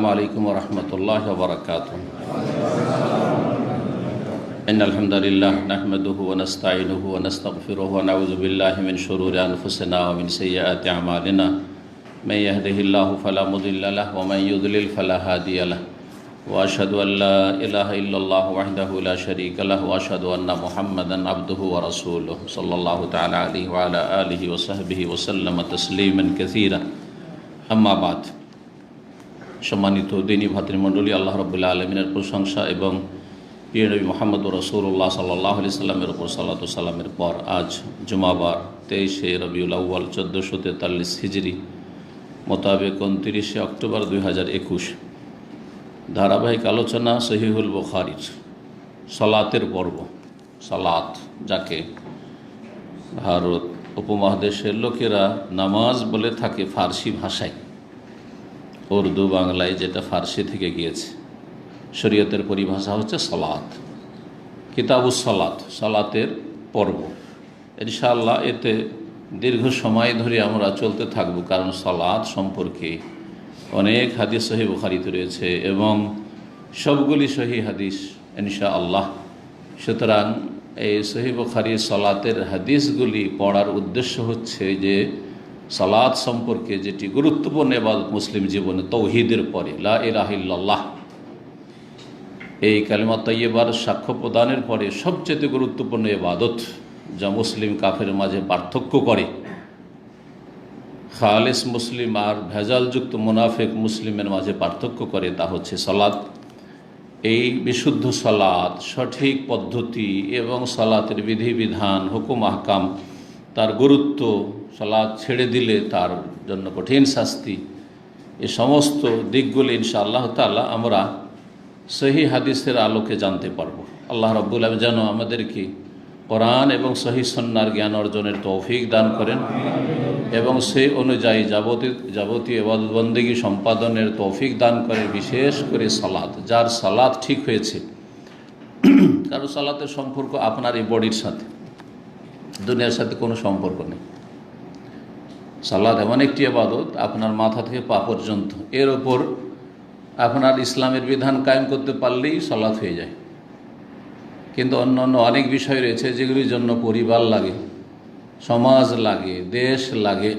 আসসালামু আলাইকুম ওয়া রাহমাতুল্লাহি ওয়া বারাকাতুহু। ইন্নাল হামদালিল্লাহ নাহমাদুহু ওয়া নাস্তাঈনুহু ওয়া নাস্তাগফিরুহু ওয়া নাউযু বিল্লাহি মিন শুরুরি আনফুসিনা ওয়া মিন সাইয়্যাতি আমালিনা। মান ইয়াহদিহিল্লাহু ফালা মুদিল্লা লাহু ওয়া মান ইউদ্লিল ফালা হাদিয়া লাহু। ওয়া আশহাদু আল লা ইলাহা ইল্লাল্লাহু ওয়াহদাহু লা শারীকা লাহু ওয়া আশহাদু আন্না মুহাম্মাদান আবদুহু ওয়া রাসূলুহু সাল্লাল্লাহু তাআলা আলাইহি ওয়া আলা আলিহি ওয়া সাহবিহি ওয়া সাল্লামা তাসলিমান কাসীরা। আম্মা বাদ। সম্মানিত দিনী ভাতৃমণ্ডলী, আল্লাহ রাব্বুল আলামিনের প্রশংসা এবং প্রিয় নবী মুহাম্মদ রাসূলুল্লাহ সাল্লাল্লাহু আলাইহি সাল্লামের উপর সালাতু সালামের পর আজ জুমাবার 23শে রবিউল আউয়াল 1443 হিজরি মোতাবেক 29শে অক্টোবর 2021 ধারাবাহিক আলোচনা সহিহুল বুখারীর সালাতের পর্ব। সালাত যাকে ভারত উপমহাদেশের লোকেরা নামাজ বলে থাকে ফার্সি ভাষায়, উর্দু বাংলায় যেটা ফার্সি থেকে গিয়েছে, শরীয়তের পরিভাষা হচ্ছে সালাত। কিতাবুস সালাত, সালাতের পর্ব। ইনশাআল্লাহ এতে দীর্ঘ সময় ধরে আমরা চলতে থাকব, কারণ সালাত সম্পর্কে অনেক হাদিস সহিহ বুখারীতে রয়েছে এবং সবগুলি সহিহ হাদিস ইনশাআল্লাহ। সুতরাং এই সহিহ বুখারীর সালাতের হাদিসগুলি পড়ার উদ্দেশ্য হচ্ছে যে সালাত সম্পর্কে যেটি গুরুত্বপূর্ণ ইবাদত মুসলিম জীবনে তৌহিদের পরে লা ইলাহা ইল্লাল্লাহ এই কালিমা তাইয়্যিবার সাক্ষ্য প্রদানের পরে সবচেয়ে গুরুত্বপূর্ণ ইবাদত, যা মুসলিম কাফের মাঝে পার্থক্য করে খালেস মুসলিম আর ভেজালযুক্ত মুনাফিক মুসলিমের মাঝে পার্থক্য করে, তা হচ্ছে সালাত। এই বিশুদ্ধ সালাত, সঠিক পদ্ধতি এবং সালাতের বিধিবিধান, হুকুম আহকাম, তার গুরুত্ব, সালাত ছেড়ে দিলে তার জন্য কঠিন শাস্তি, এই সমস্ত দিকগুলি ইনশাআল্লাহ তাআলা আমরা সহিহ হাদিসের আলোকে জানতে পারব। আল্লাহ রাব্বুল আলামিন যেন আমাদেরকে কোরআন এবং সহিহ সুন্নাহর জ্ঞান অর্জনের তৌফিক দান করেন এবং সেই অনুযায়ী যাবতীয় ইবাদত বন্দেগী সম্পাদনের তৌফিক দান করেন। বিশেষ করে সালাত, যার সালাত ঠিক হয়েছে, কারণ সালাতের সম্পর্ক আপনার এই বডির সাথে, দুনিয়ার সাথে কোনো সম্পর্ক নেই। সালাত এমন একটি ইবাদত, আপনার মাথা থেকে পা পর্যন্ত এর ওপর আপনার ইসলামের বিধান কায়েম করতে পারলেই সালাত হয়ে যায়। কিন্তু অন্যান্য অনেক বিষয় রয়েছে যেগুলির জন্য পরিবার লাগে, সমাজ লাগে, দেশ লাগে,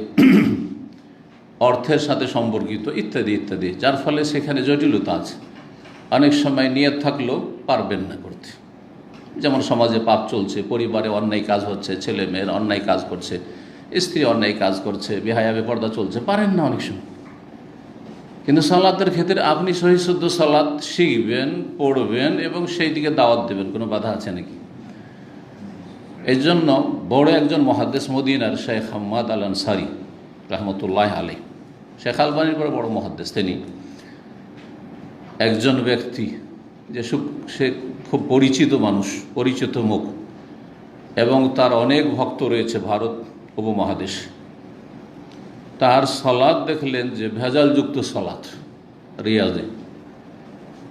অর্থের সাথে সম্পর্কিত ইত্যাদি ইত্যাদি, যার ফলে সেখানে জটিলতা আছে। অনেক সময় নিয়ত থাকলেও পারবেন না করতে। যেমন সমাজে পাপ চলছে, পরিবারে অন্যায় কাজ হচ্ছে, ছেলে মেয়ের অন্যায় কাজ করছে, স্ত্রী অন্যায় কাজ করছে, বেহায়া বেপর্দা চলছে, পারেন না অনেক সময়। কিন্তু সালাতের ক্ষেত্রে আপনি সহিহ শুদ্ধ সালাত শিখবেন, পড়বেন এবং সেই দিকে দাওয়াত দেবেন, কোনো বাধা আছে নাকি? এই জন্য বড় একজন মুহাদ্দিস মদিনার শেখ হাম্মাদ আল আনসারী রাহমাতুল্লাহ আলাইহি, শেখ আলবানীর পরে বড় মুহাদ্দিস, তিনি একজন ব্যক্তি যে সে খুব পরিচিত মানুষ, পরিচিত মুখ, এবং তার অনেক ভক্ত রয়েছে ভারত উপমহাদেশ। তার সালাত দেখলেন যে ভেজালযুক্ত সালাত রিয়াজে,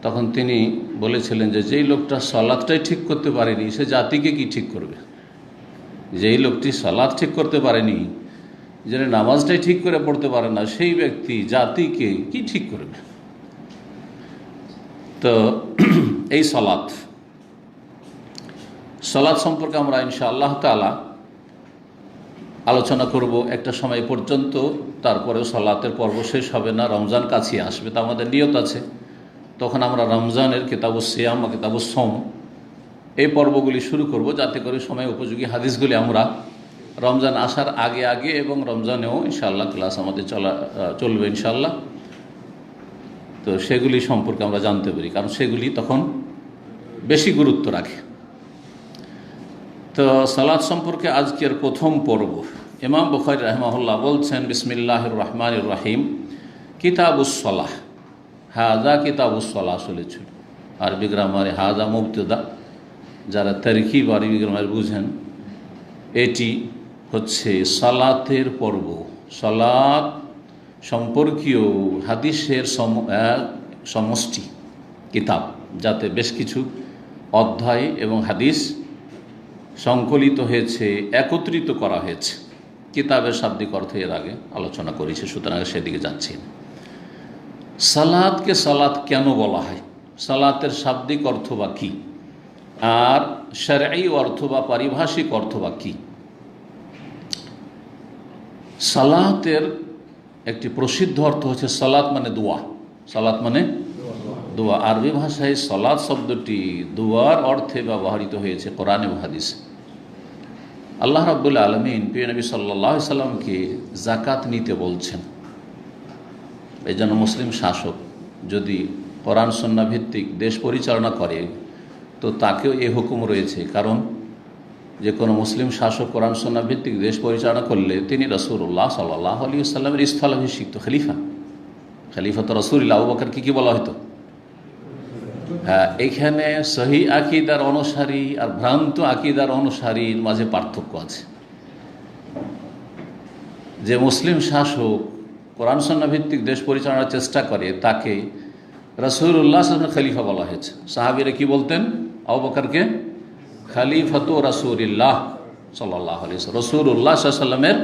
তখন তিনি বলেছিলেন যে যেই লোকটা সালাতটাই ঠিক করতে পারেনি সে জাতিকে কি ঠিক করবে? যেই লোকটি সালাত ঠিক করতে পারেনি, যে নামাজটাই ঠিক করে পড়তে পারে না, সেই ব্যক্তি জাতিকে কি ঠিক করবে? তো এই সালাত সম্পর্কে আমরা ইনশাআল্লাহ তাআলা আলোচনা করব একটা সময় পর্যন্ত। তারপরেও সালাতের পর্ব শেষ হবে না, রমজান কাছে আসবে, তা আমাদের নিয়ত আছে তখন আমরা রমজানের কিতাবুস সিয়াম বা কিতাবুস সওম এই পর্বগুলি শুরু করব, যাতে করে সময় উপযোগী হাদিসগুলি আমরা রমজান আসার আগে আগে এবং রমজানেও ইনশাআল্লাহ ক্লাস আমাদের চলবে ইনশাআল্লাহ। তো সেগুলি সম্পর্কে আমরা জানতে পারি, কারণ সেগুলি তখন বেশি গুরুত্ব রাখে। তো সালাত সম্পর্কে আজকের প্রথম পর্ব, ইমাম বুখারী রাহিমাহুল্লাহ বলছেন, বিসমিল্লাহির রহমানির রহিম, কিতাবুস সালাহ। হাজা কিতাবুস সালাহ চলেছিল আরবি গ্রামারে হাজা মুবতাদা, যারা তারকিব আরবি গ্রামার বুঝেন, এটি হচ্ছে সালাতের পর্ব। সালাত সম্পর্কীয় হাদিসের সমষ্টি কিতাব, যাতে বেশ কিছু অধ্যায় এবং হাদিস সংকলিত হয়েছে, একত্রিত করা হয়েছে। কিতাবের শাব্দিক অর্থ এর আগে আলোচনা করেছি, সুতরাং সেদিকে যাচ্ছি না। সালাতকে সালাত কেন বলা হয়, সালাতের শাব্দিক অর্থ বা কী, আর শরঈ অর্থ বা পারিভাষিক অর্থ বা কী। সালাতের একটি প্রসিদ্ধ অর্থ হচ্ছে সালাত মানে দোয়া। সালাত মানে দোয়া। আরবি ভাষায় সালাত শব্দটি দোয়ার অর্থে ব্যবহৃত হয়েছে কোরআন এবং হাদিসে। আল্লাহ রাব্বুল আলামিন প্রিয় নবী সাল্লাল্লাহু আলাইহি সাল্লামকে যাকাত নিতে বলছেন। এই জন্য মুসলিম শাসক যদি কোরআন সুন্নাহ ভিত্তিক দেশ পরিচালনা করে তো তাকেও এই হুকুম রয়েছে, কারণ যে কোনো মুসলিম শাসক কোরআন সুন্নাহ ভিত্তিক দেশ পরিচালনা করলে তিনি রাসূলুল্লাহ সাল্লাল্লাহু আলাইহি ওয়াসাল্লামের স্থলাভিষিক্ত খলিফা। খলিফাত রাসূলুল্লাহ আবু বকর কি বলা হতো? হ্যাঁ, এখানে সহি আকীদার অনুসারী আর ভ্রান্ত আকীদার অনুসারীর মাঝে পার্থক্য আছে। যে মুসলিম শাসক কোরআন সুন্নাহ ভিত্তিক দেশ পরিচালনার চেষ্টা করে তাকে রাসূলুল্লাহ সাল্লাল্লাহু আলাইহি ওয়াসাল্লামের খলিফা বলা হয়েছে। সাহাবীরা কি বলতেন? আবু বকরকে খলিফাতু রাসূলিল্লাহ সাল্লাল্লাহু আলাইহি ওয়াসাল্লাম, রাসূলুল্লাহ সাল্লাল্লাহু আলাইহি ওয়াসাল্লামের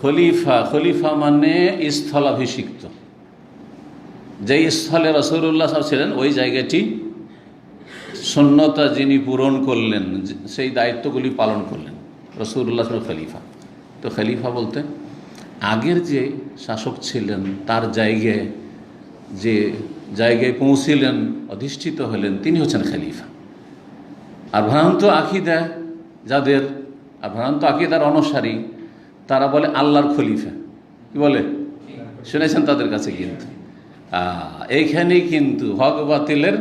খলিফা। খলিফা মানে স্থলাভিষিক্ত। যেই স্থলে রাসূলুল্লাহ সাল্লাল্লাহু আলাইহি ওয়াসাল্লাম ছিলেন ওই জায়গাটি সুন্নতা যিনি পূরণ করলেন, সেই দায়িত্বগুলি পালন করলেন, রাসূলুল্লাহ সাল্লাল্লাহু আলাইহি ওয়াসাল্লাম খলিফা। তো খলিফা বলতে আগের যে শাসক ছিলেন তার জায়গায় যে জায়গায় পৌঁছিলেন, অধিষ্ঠিত হলেন, তিনি হচ্ছেন খলিফা। আর ভ্রান্ত আকীদা যাদের, আর ভ্রান্ত আকীদার অনুসারী তারা বলে আল্লাহর খলিফা। কি বলে? শুনেছেন তাদের কাছে? কিন্তু এইখানেই কিন্তু হক বাতিলের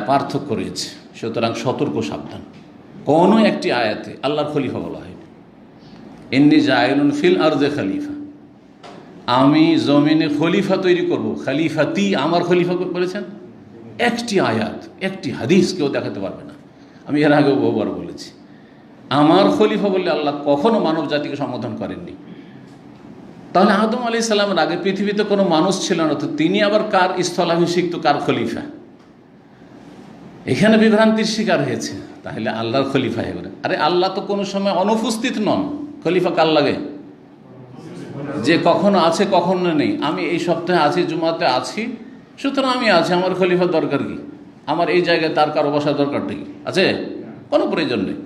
পার্থক্য রয়েছে। সুতরাং সতর্ক, সাবধান। কোনো একটি আয়াতে আল্লাহর খলিফা বলা হয় ইন্নী জাইলুন ফিল আরদে খলিফা, আমি জমিনে খলিফা তৈরি করব। খলিফাতি, আমার খলিফা বলেছেন? একটি আয়াত, একটি হাদিস কেউ দেখাতে পারবে না। আমি এর আগেও বহুবার বলেছি, আমার খলিফা বললে আল্লাহ কখনো মানব জাতিকে সম্বোধন করেননি। তাহলে আদম আলাইহিস সালামের আগে পৃথিবীতে কোনো মানুষ ছিল না, তো তিনি আবার কার স্থলাভিষিক্ত, কার খলিফা? এখানে বিভ্রান্তির শিকার হয়েছে। তাহলে আল্লাহর খলিফা এবারে, আরে আল্লাহ তো কোনো সময় অনুপস্থিত নন। খলিফা কার লাগে? যে কখনো আছে কখনো নেই। আমি এই সপ্তাহে আছি, জুমাতে আছি, সুতরাং আমি আছি, আমার খলিফার দরকার কি? আমার এই জায়গায় তার কারো বসার দরকারটা কি আছে? কোনো প্রয়োজন নেই।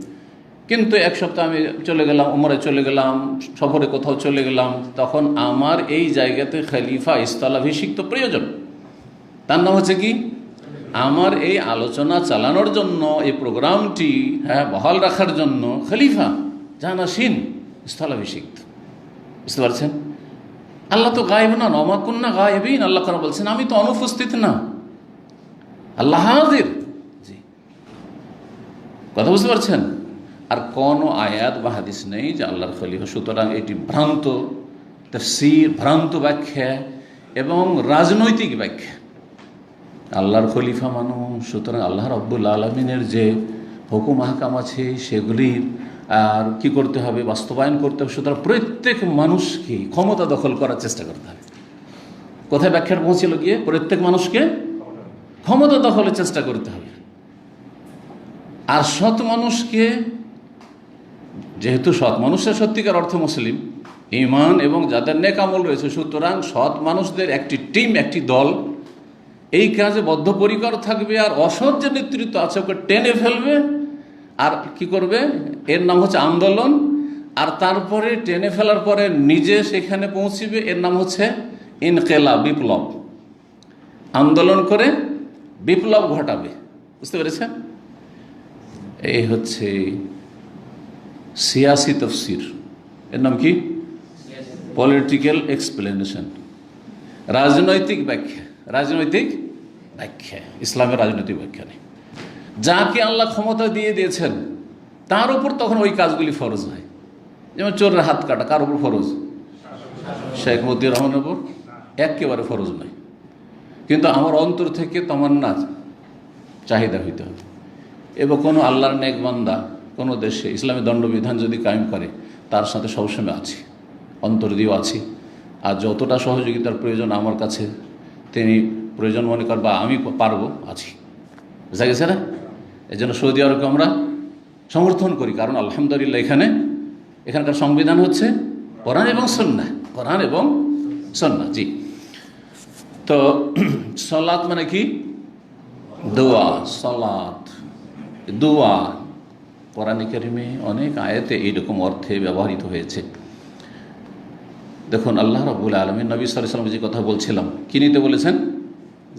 কিন্তু এক সপ্তাহ আমি চলে গেলাম, ওমরে চলে গেলাম, সফরে কোথাও চলে গেলাম, তখন আমার এই জায়গাতে খলিফা স্থলাভিষিক্ত প্রয়োজন। তার নাম হচ্ছে কি? আমার এই আলোচনা চালানোর জন্য, এই প্রোগ্রামটি বহাল রাখার জন্য খলিফা জানাসীন, স্থলাভিষিক্ত। বুঝতে পারছেন? আল্লাহ তো গায়েব না, ওমা কুন্না গায়েবিন। আল্লাহ তাআলা বলছেন আমি তো অনুপস্থিত না, আল্লাহ হাজির। জি, কথা বুঝতে পারছেন? আর কোনো আয়াত বা হাদিস নেই যে আল্লাহর খলিফা। সুতরাং এটি ভ্রান্ত তাফসীর, ভ্রান্ত ব্যাখ্যা এবং রাজনৈতিক ব্যাখ্যা। আল্লাহর খলিফা মানুষ, সুতরাং আল্লাহ রাব্বুল আলামিনের যে হুকুম আহকাম আছে সেগুলির আর কি করতে হবে? বাস্তবায়ন করতে হবে। সুতরাং প্রত্যেক মানুষকে ক্ষমতা দখল করার চেষ্টা করতে হবে। কোথায় ব্যাখ্যার পৌঁছিল গিয়ে? প্রত্যেক মানুষকে ক্ষমতা দখলের চেষ্টা করতে হবে। আর সৎ মানুষকে, যেহেতু সৎ মানুষের সত্যিকার অর্থে মুসলিম, ঈমান এবং যাদের নেক আমল রয়েছে, সুতরাং সৎ মানুষদের একটি টিম, একটি দল এই কাজে বদ্ধপরিকর থাকবে। আর অসৎ যে নেতৃত্ব আছে ওকে টেনে ফেলবে। আর কি করবে? এর নাম হচ্ছে আন্দোলন। আর তারপরে টেনে ফেলার পরে নিজে সেখানে পৌঁছিবে, এর নাম হচ্ছে ইনকিলাব, বিপ্লব। আন্দোলন করে বিপ্লব ঘটাবে। বুঝতে পেরেছেন? এই হচ্ছে সিয়াসি তফসির। এর নাম কি? পলিটিক্যাল এক্সপ্লেনেশন, রাজনৈতিক ব্যাখ্যা। রাজনৈতিক ব্যাখ্যা, ইসলামের রাজনৈতিক ব্যাখ্যা নেই। যাকে আল্লাহ ক্ষমতা দিয়ে দিয়েছেন তার উপর তখন ওই কাজগুলি ফরজ হয়। যেমন চোরের হাত কাটা কার উপর ফরজ? শেখ মতিউর রহমানের উপর একেবারে ফরজ নয়। কিন্তু আমার অন্তর থেকে তামান্না, চাহিদা হইতে হবে। এবং কোনো আল্লাহর নেক বান্দা কোনো দেশে ইসলামী দণ্ডবিধান যদি কায়েম করে তার সাথে সবসময় আছি, অন্তর দিয়েও আছি। আর যতটা সহযোগিতার প্রয়োজন আমার কাছে তিনি প্রয়োজন মনে কর বা আমি পারবো, আছি। বুঝা গেছে না? এই জন্য সৌদি আরবকে আমরা সমর্থন করি, কারণ আলহামদুলিল্লাহ এখানকার সংবিধান হচ্ছে কোরআন এবং সুন্নাহ, কোরআন এবং সুন্নাহ। জি, তো সালাত মানে কি? দোয়া। সালাত দোয়া কোরআনে কারিমে অনেক আয়াতে এইরকম অর্থে ব্যবহৃত হয়েছে। দেখুন আল্লাহ রাব্বুল আলামিন নবী সাল্লাল্লাহু আলাইহি ওয়াসাল্লাম যে কথা বলছিলাম, কি নিতে বলেছেন?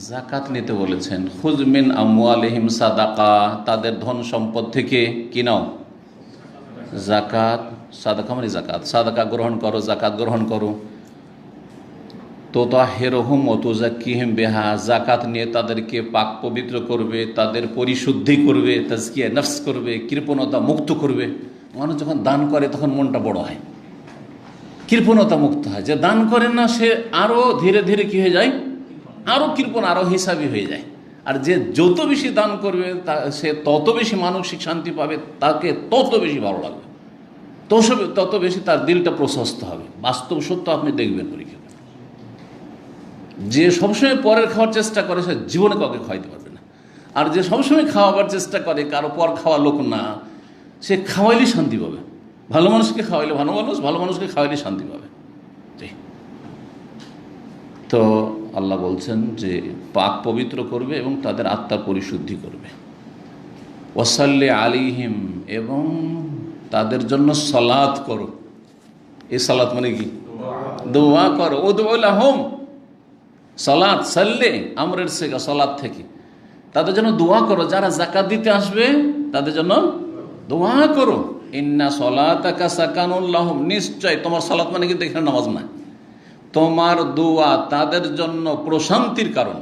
যাকাত নিতে বলেছেন। খুয মিন আমওয়ালিহিম সাদাকা, তাদের ধন সম্পদ থেকে কি নাও? যাকাত। সাদাকা মানে যাকাত, সাদাকা গ্রহণ করো, যাকাত গ্রহণ করো। তুতাহহিরুহুম ওয়া তুযাক্কিহিম বিহা, যাকাত নিয়ে তাদেরকে পাক পবিত্র করবে, তাদের পরিশুদ্ধি করবে, তাজকিয়া নফস করবে, কৃপণতা মুক্ত করবে। মানুষ যখন দান করে তখন মনটা বড় হয়, কৃপণতা মুক্ত হয়। যে দান করে না সে আরও ধীরে ধীরে কী হয়ে যায়? আরও কৃপণ, আরও হিসাবি হয়ে যায়। আর যে যত বেশি দান করবে সে তত বেশি মানসিক শান্তি পাবে, তাকে তত বেশি ভালো লাগবে, তত বেশি তার দিলটা প্রশস্ত হবে। বাস্তব সত্য আপনি দেখবেন পরীক্ষা। যে সবসময় পরের খাওয়ার চেষ্টা করে সে জীবনে কাউকে খাওয়াইতে পারবে না। আর যে সবসময় খাওয়াবার চেষ্টা করে, কারো পর খাওয়া লোক না, সে খাওয়াইলে শান্তি পাবে। ভালো মানুষকে খাওয়াইলে ভালো মানুষ, ভালো মানুষকে খাওয়াইলে শান্তি পাবে। তো আল্লাহ বলছেন যে পাক পবিত্র করবে এবং তাদের আত্মার পরিশুদ্ধি করবে। ওয়াসাল্লি আলাইহিম, এবং তাদের জন্য সালাত করো। এই সালাত মানে কি? দোয়া করো। উদউ লাহুম, সালাত সাল্লে আমরের সেগা সালাত থেকে, তাদের জন্য দোয়া করো। যারা যাকাত দিতে আসবে তাদের জন্য দোয়া করো। ইন্না সলাতাকা সাকানুল লাহুম, নিশ্চয় তোমার সালাত মানে কিন্তু এখানে নামাজ না, তোমার দোয়া তাদের জন্য প্রশান্তির কারণ,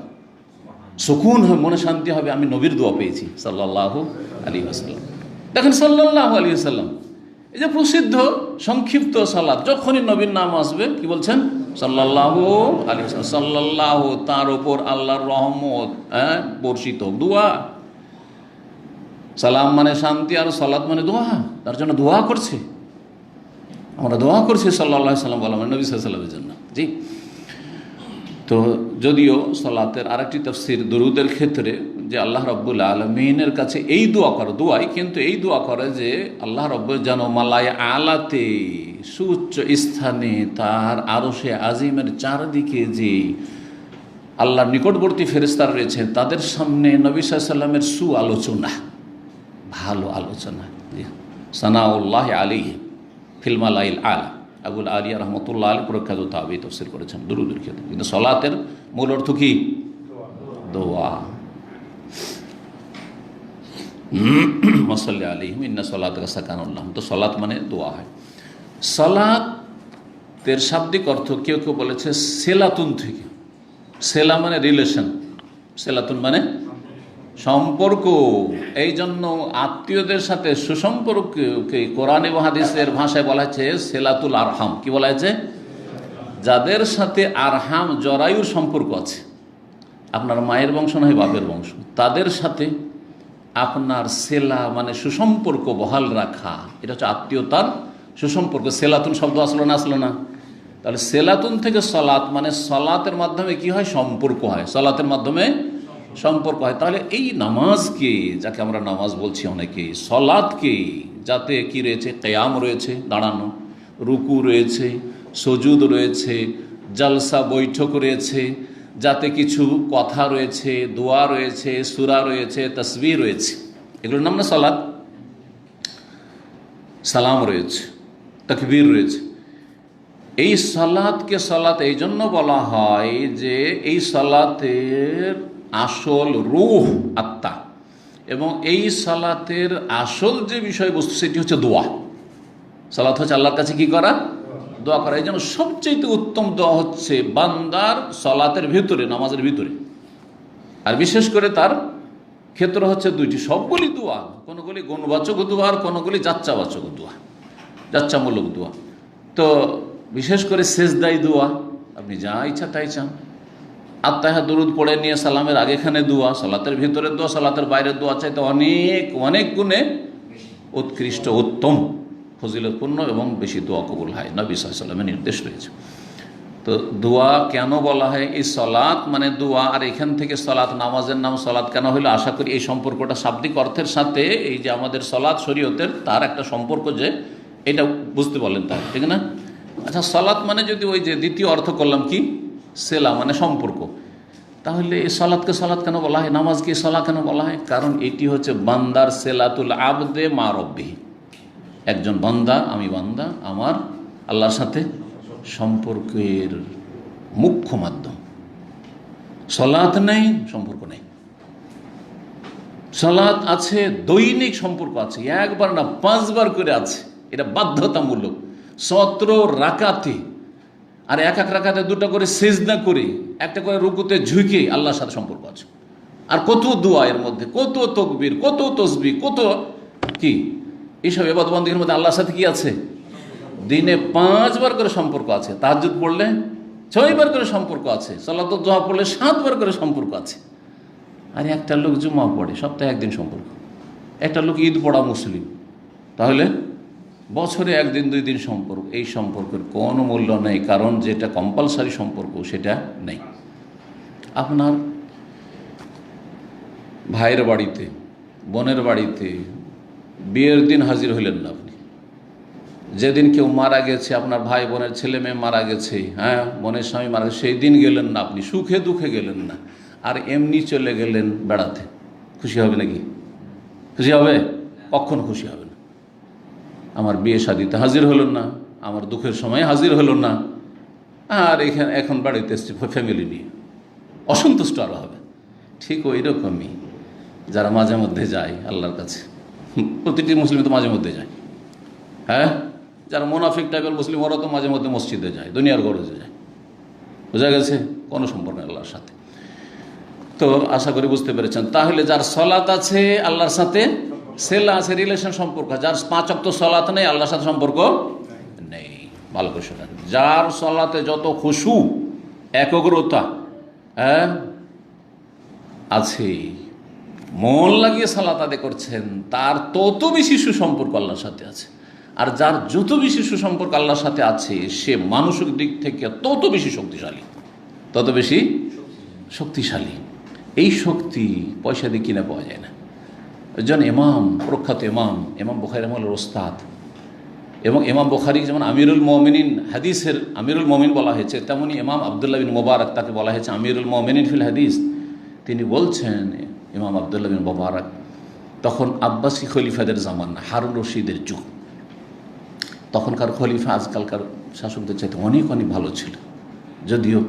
সুকুন হবে, মনে শান্তি হবে। আমি নবীর দোয়া পেয়েছি সাল্লাল্লাহু আলাইহি ওয়াসাল্লাম। দেখেন সাল্লাল্লাহু আলাইহি ওয়াসাল্লাম, এই যে প্রসিদ্ধ সংক্ষিপ্ত সালাত, যখনই নবীর নাম আসবে কি বলছেন? সাল্লাল্লাহু আলাইহি ওয়াসাল্লাম। সাল্লাল্লাহু, তার উপর আল্লাহর রহমত বর্ষিত হোক। দোয়া, সালাম মানে শান্তি, আর সালাত মানে দোয়া। তার জন্য দোয়া করছে, আমরা দোয়া করছি সাল্লাল্লাহু আলাইহি ওয়াসাল্লাম বলা মানে নবী সাল্লাল্লাহু আলাইহি ওয়াসাল্লামের জন্য। জি। তো যদিও সালাতের আরেকটি তাফসীর দুরুদের ক্ষেত্রে যে আল্লাহ রাব্বুল আলামিনের কাছে এই দোয়া করে, দোয়াই কিন্তু এই দোয়া করে যে আল্লাহ রাব্বুল যেন মালায়ে আলাতে, সুউচ্চ স্থানে, তার আরশে আজিমের চারদিকে যে আল্লাহর নিকটবর্তী ফেরেশতারা রয়েছেন তাদের সামনে নবী সাল্লাল্লাহু আলাইহি ওয়াসাল্লামের সুআলোচনা, ভালো আলোচনা, সানাউল্লাহ আলাইহি ফিল মালাইল আলা। আবুল আলিয়া রহমতুল্লাহ আলী প্রখ্যাত তাবী তাফসীর করেছেন দুরূদের ক্ষেত্রে। কিন্তু সালাতের মূল অর্থ কি? দোয়া। ওয়াসাল্লি আলাইহিম ইন্না সলাতাকা সাকানুল লাহুম। তো সালাত মানে দোয়া হয়। সালাতের শাব্দিক অর্থ কেউ কেউ বলেছে সেলাতুন থেকে। সেলা মানে রিলেশন, সেলাতুন মানে সম্পর্ক। এই জন্য আত্মীয়দের সাথে সুসম্পর্ককে কোরআন এবং হাদিসের ভাষায় বলা হয়েছে সেলাতুল আরহাম। কি বলা হয়েছে? যাদের সাথে আরহাম, জরায়ুর সম্পর্ক আছে, আপনার মায়ের বংশ নয় বাপের বংশ, তাদের সাথে আপনার সেলা মানে সুসম্পর্ক বহাল রাখা, এটা হচ্ছে আত্মীয়তার সুসম্পর্ক। সেলাতুন শব্দ আসলো না? আসলো না? তাহলে সেলাতুন থেকে সালাত মানে সালাতের মাধ্যমে কি হয়? সম্পর্ক হয়, সালাতের মাধ্যমে সম্পর্ক হয়। তাহলে এই নামাজকে, যাকে আমরা নামাজ বলছি অনেকে, সালাতকে, যাতে কি রয়েছে? কিয়াম রয়েছে, দাঁড়ানো, রুকু রয়েছে, সুজুদ রয়েছে, জালসা বৈঠক রয়েছে, যাতে কিছু কথা রয়েছে, দোয়া রয়েছে, সূরা রয়েছে, তাসবিহ রয়েছে, এগুলোর নাম না সালাত। সালাম রয়েছে, তাকবীর রয়েছে। এই সালাতকে সালাত এই জন্য বলা হয় যে এই সালাতের আসল রূহ আত্মা, এবং এই সালাতের আসল যে বিষয়বস্তু সেটি হচ্ছে দোয়া। সালাত হচ্ছে আল্লাহর কাছে কি করা? দোয়া করা। এই জন্য সবচেয়ে উত্তম দোয়া হচ্ছে বান্দার সালাতের ভিতরে, নামাজের ভিতরে। আর বিশেষ করে তার ক্ষেত্র হচ্ছে দুইটি, সবগুলি দোয়া, কোনোগুলি গুণবাচক দোয়া আর কোনোগুলি যাচ্চাবাচক দোয়া, যাচ্চামূলক দোয়া। তো বিশেষ করে সেজদাই দোয়া, আপনি যা ইচ্ছা তাই চান। আত্তাহিয়াত দরুদ পড়ে নিয়ে সালামের আগেখানে দোয়া, সালাতের ভিতরে দোয়া, সালাতের বাইরের দোয়া চাইতে অনেক অনেক গুণে উৎকৃষ্ট, উত্তম, ফজিলতপূর্ণ এবং বেশি দোয়া কবুল হয়, নবী সাল্লাল্লাহু আলাইহি ওয়াসাল্লামের নির্দেশ রয়েছে। তো দোয়া কেন বলা হয়? এই সালাত মানে দোয়া, আর এখান থেকে সালাত, নামাজের নাম সালাত কেন হলো? আশা করি এই সম্পর্কটা শাব্দিক অর্থের সাথে এই যে আমাদের সালাত শরীয়তের, তার একটা সম্পর্ক, যে এটা বুঝতে পারলেন তার, ঠিক না? আচ্ছা, সালাত মানে যদি ওই যে দ্বিতীয় অর্থ করলাম কি, সেলা মানে সম্পর্ক, তাহলে এই সালাতকে সালাত কেন বলা হয়, নামাজকে সালাত কেন বলা হয়? কারণ এটি হচ্ছে বান্দার সেলাতুল আবদে মা রব্বিহি। একজন বান্দা, আমি বান্দা, আমার আল্লাহর সাথে সম্পর্কের মুখ্য মাধ্যম। সালাত নেই, সম্পর্ক নেই। সালাত আছে, দৈনিক সম্পর্ক আছে, একবার না 5 বার করে আছে। এটা বাধ্যতামূলক 17 রাকাতে, আর এক রাকাতে 2টা করে সিজদা করে, একটা করে রুকুতে ঝুঁকে আল্লাহর সাথে সম্পর্ক আছে। আর কত দোয়া এর মধ্যে, কত তাকবীর, কত তাসবিহ, কত কি এইসব ইবাদত বন্দেগীর মধ্যে আল্লাহর সাথে কি আছে? দিনে 5 বার করে সম্পর্ক আছে। তাহাজ্জুদ পড়লে 6 বার করে সম্পর্ক আছে। সালাতুদ দুহা পড়লে 7 বার করে সম্পর্ক আছে। আর একটা লোক জুমা পড়ে, সপ্তাহে একদিন সম্পর্ক। একটা লোক ঈদ পড়া মুসলিম, তাহলে বছরে 1 দিন 2 দিন সম্পর্ক। এই সম্পর্কের কোনো মূল্য নেই, কারণ যেটা কম্পালসারি সম্পর্ক সেটা নেই। আপনার ভাইয়ের বাড়িতে, বোনের বাড়িতে বিয়ের দিন হাজির হইলেন না আপনি। যেদিন কেউ মারা গেছে, আপনার ভাই বোনের ছেলে মেয়ে মারা গেছে, হ্যাঁ, বোনের স্বামী মারা গেছে, সেই দিন গেলেন না আপনি, সুখে দুঃখে গেলেন না, আর এমনি চলে গেলেন বেড়াতে, খুশি হবে নাকি? খুশি হবে? কখনো খুশি হবে না। আমার বিয়ে শাদিতে হাজির হলেন না, আমার দুঃখের সময় হাজির হলেন না, আর এখন বাড়িতে এসছে ফ্যামিলি নিয়ে, অসন্তুষ্ট আরও হবে। ঠিক ওই রকমই যারা মাঝে মধ্যে যায় আল্লাহর কাছে, প্রতিটি মুসলিম তো মাঝে মধ্যে যায়, হ্যাঁ, যারা মুনাফিক টাইপের মুসলিম ওরা তো মাঝে মধ্যে মসজিদে যায়, দুনিয়ার গরজে যায়, বোঝা গেছে? কোনো সম্পর্ক নেই আল্লাহর সাথে। তো আশা করি বুঝতে পেরেছেন। তাহলে যার সলাত আছে আল্লাহর সাথে সেলা আছে, রিলেশন সম্পর্ক। যার 5 ওয়াক্ত সলাত নেই, আল্লাহর সাথে সম্পর্ক নেই। ভালো করে শোনেন, যার সলাতে যত খুশু, একগ্রতা, হ্যাঁ, আছে, মন লাগিয়ে সালাত আদায় করছেন, তার তত বেশি সুসম্পর্ক আল্লাহর সাথে আছে। আর যার যত বেশি সুসম্পর্ক আল্লাহর সাথে আছে, সে মানসিক দিক থেকে তত বেশি শক্তিশালী, তত বেশি শক্তিশালী। এই শক্তি পয়সা দিয়ে কিনে পাওয়া যায় না। একজন ইমাম, প্রখ্যাত ইমাম বুখারী রাহিমাহুল্লাহর ওস্তাদ, এবং ইমাম বুখারী যেমন আমিরুল মুমিনিন, হাদিসের আমিরুল মুমিন বলা হয়েছে, তেমনি ইমাম আবদুল্লাহ বিন মুবারক, তাকে বলা হয়েছে আমিরুল মুমিনিন ফিল হাদিস। তিনি বলছেন, ইমাম আবদুল্লাহ বিন মুবারক, তখন আব্বাসী খলিফাদের জামানা, হারুন রশিদের যুগ। তখনকার খলিফা আজকালকার শাসকদের চাইতে অনেক অনেক ভালো ছিল, যদিও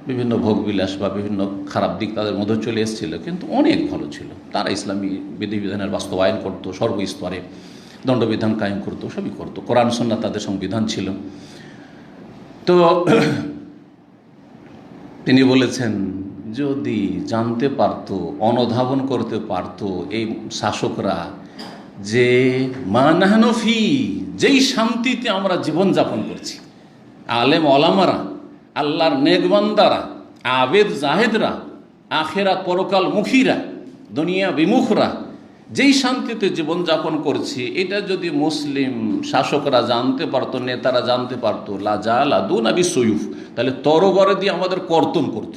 বিভিন্ন ভোগবিলাস বা বিভিন্ন খারাপ দিক তাদের মধ্যে চলে এসেছিল, কিন্তু অনেক ভালো ছিল। তারা ইসলামী বিধিবিধানের বাস্তবায়ন করতো, সর্বস্তরে দণ্ডবিধান কায়েম করতো, সবই করতো। কোরআন সুন্নাহ তাদের সংবিধান ছিল। তো তিনি বলেছেন, যদি জানতে পারতো, অনুধাবন করতে পারতো এই শাসকরা, যে মানহানফি, যেই শান্তিতে আমরা জীবনযাপন করছি, আলেম ওলামারা, আল্লাহর নেকবান্দারা, আবেদ জাহেদরা, আখেরাত পরকাল মুখীরা, দুনিয়া বিমুখরা যেই শান্তিতে জীবনযাপন করছি, এটা যদি মুসলিম শাসকরা জানতে পারতো, নেতারা জানতে পারতো, লাজালাদুনা বিসয়ুফ, তাহলে তরবারি দিয়ে আমাদের কর্তন করত,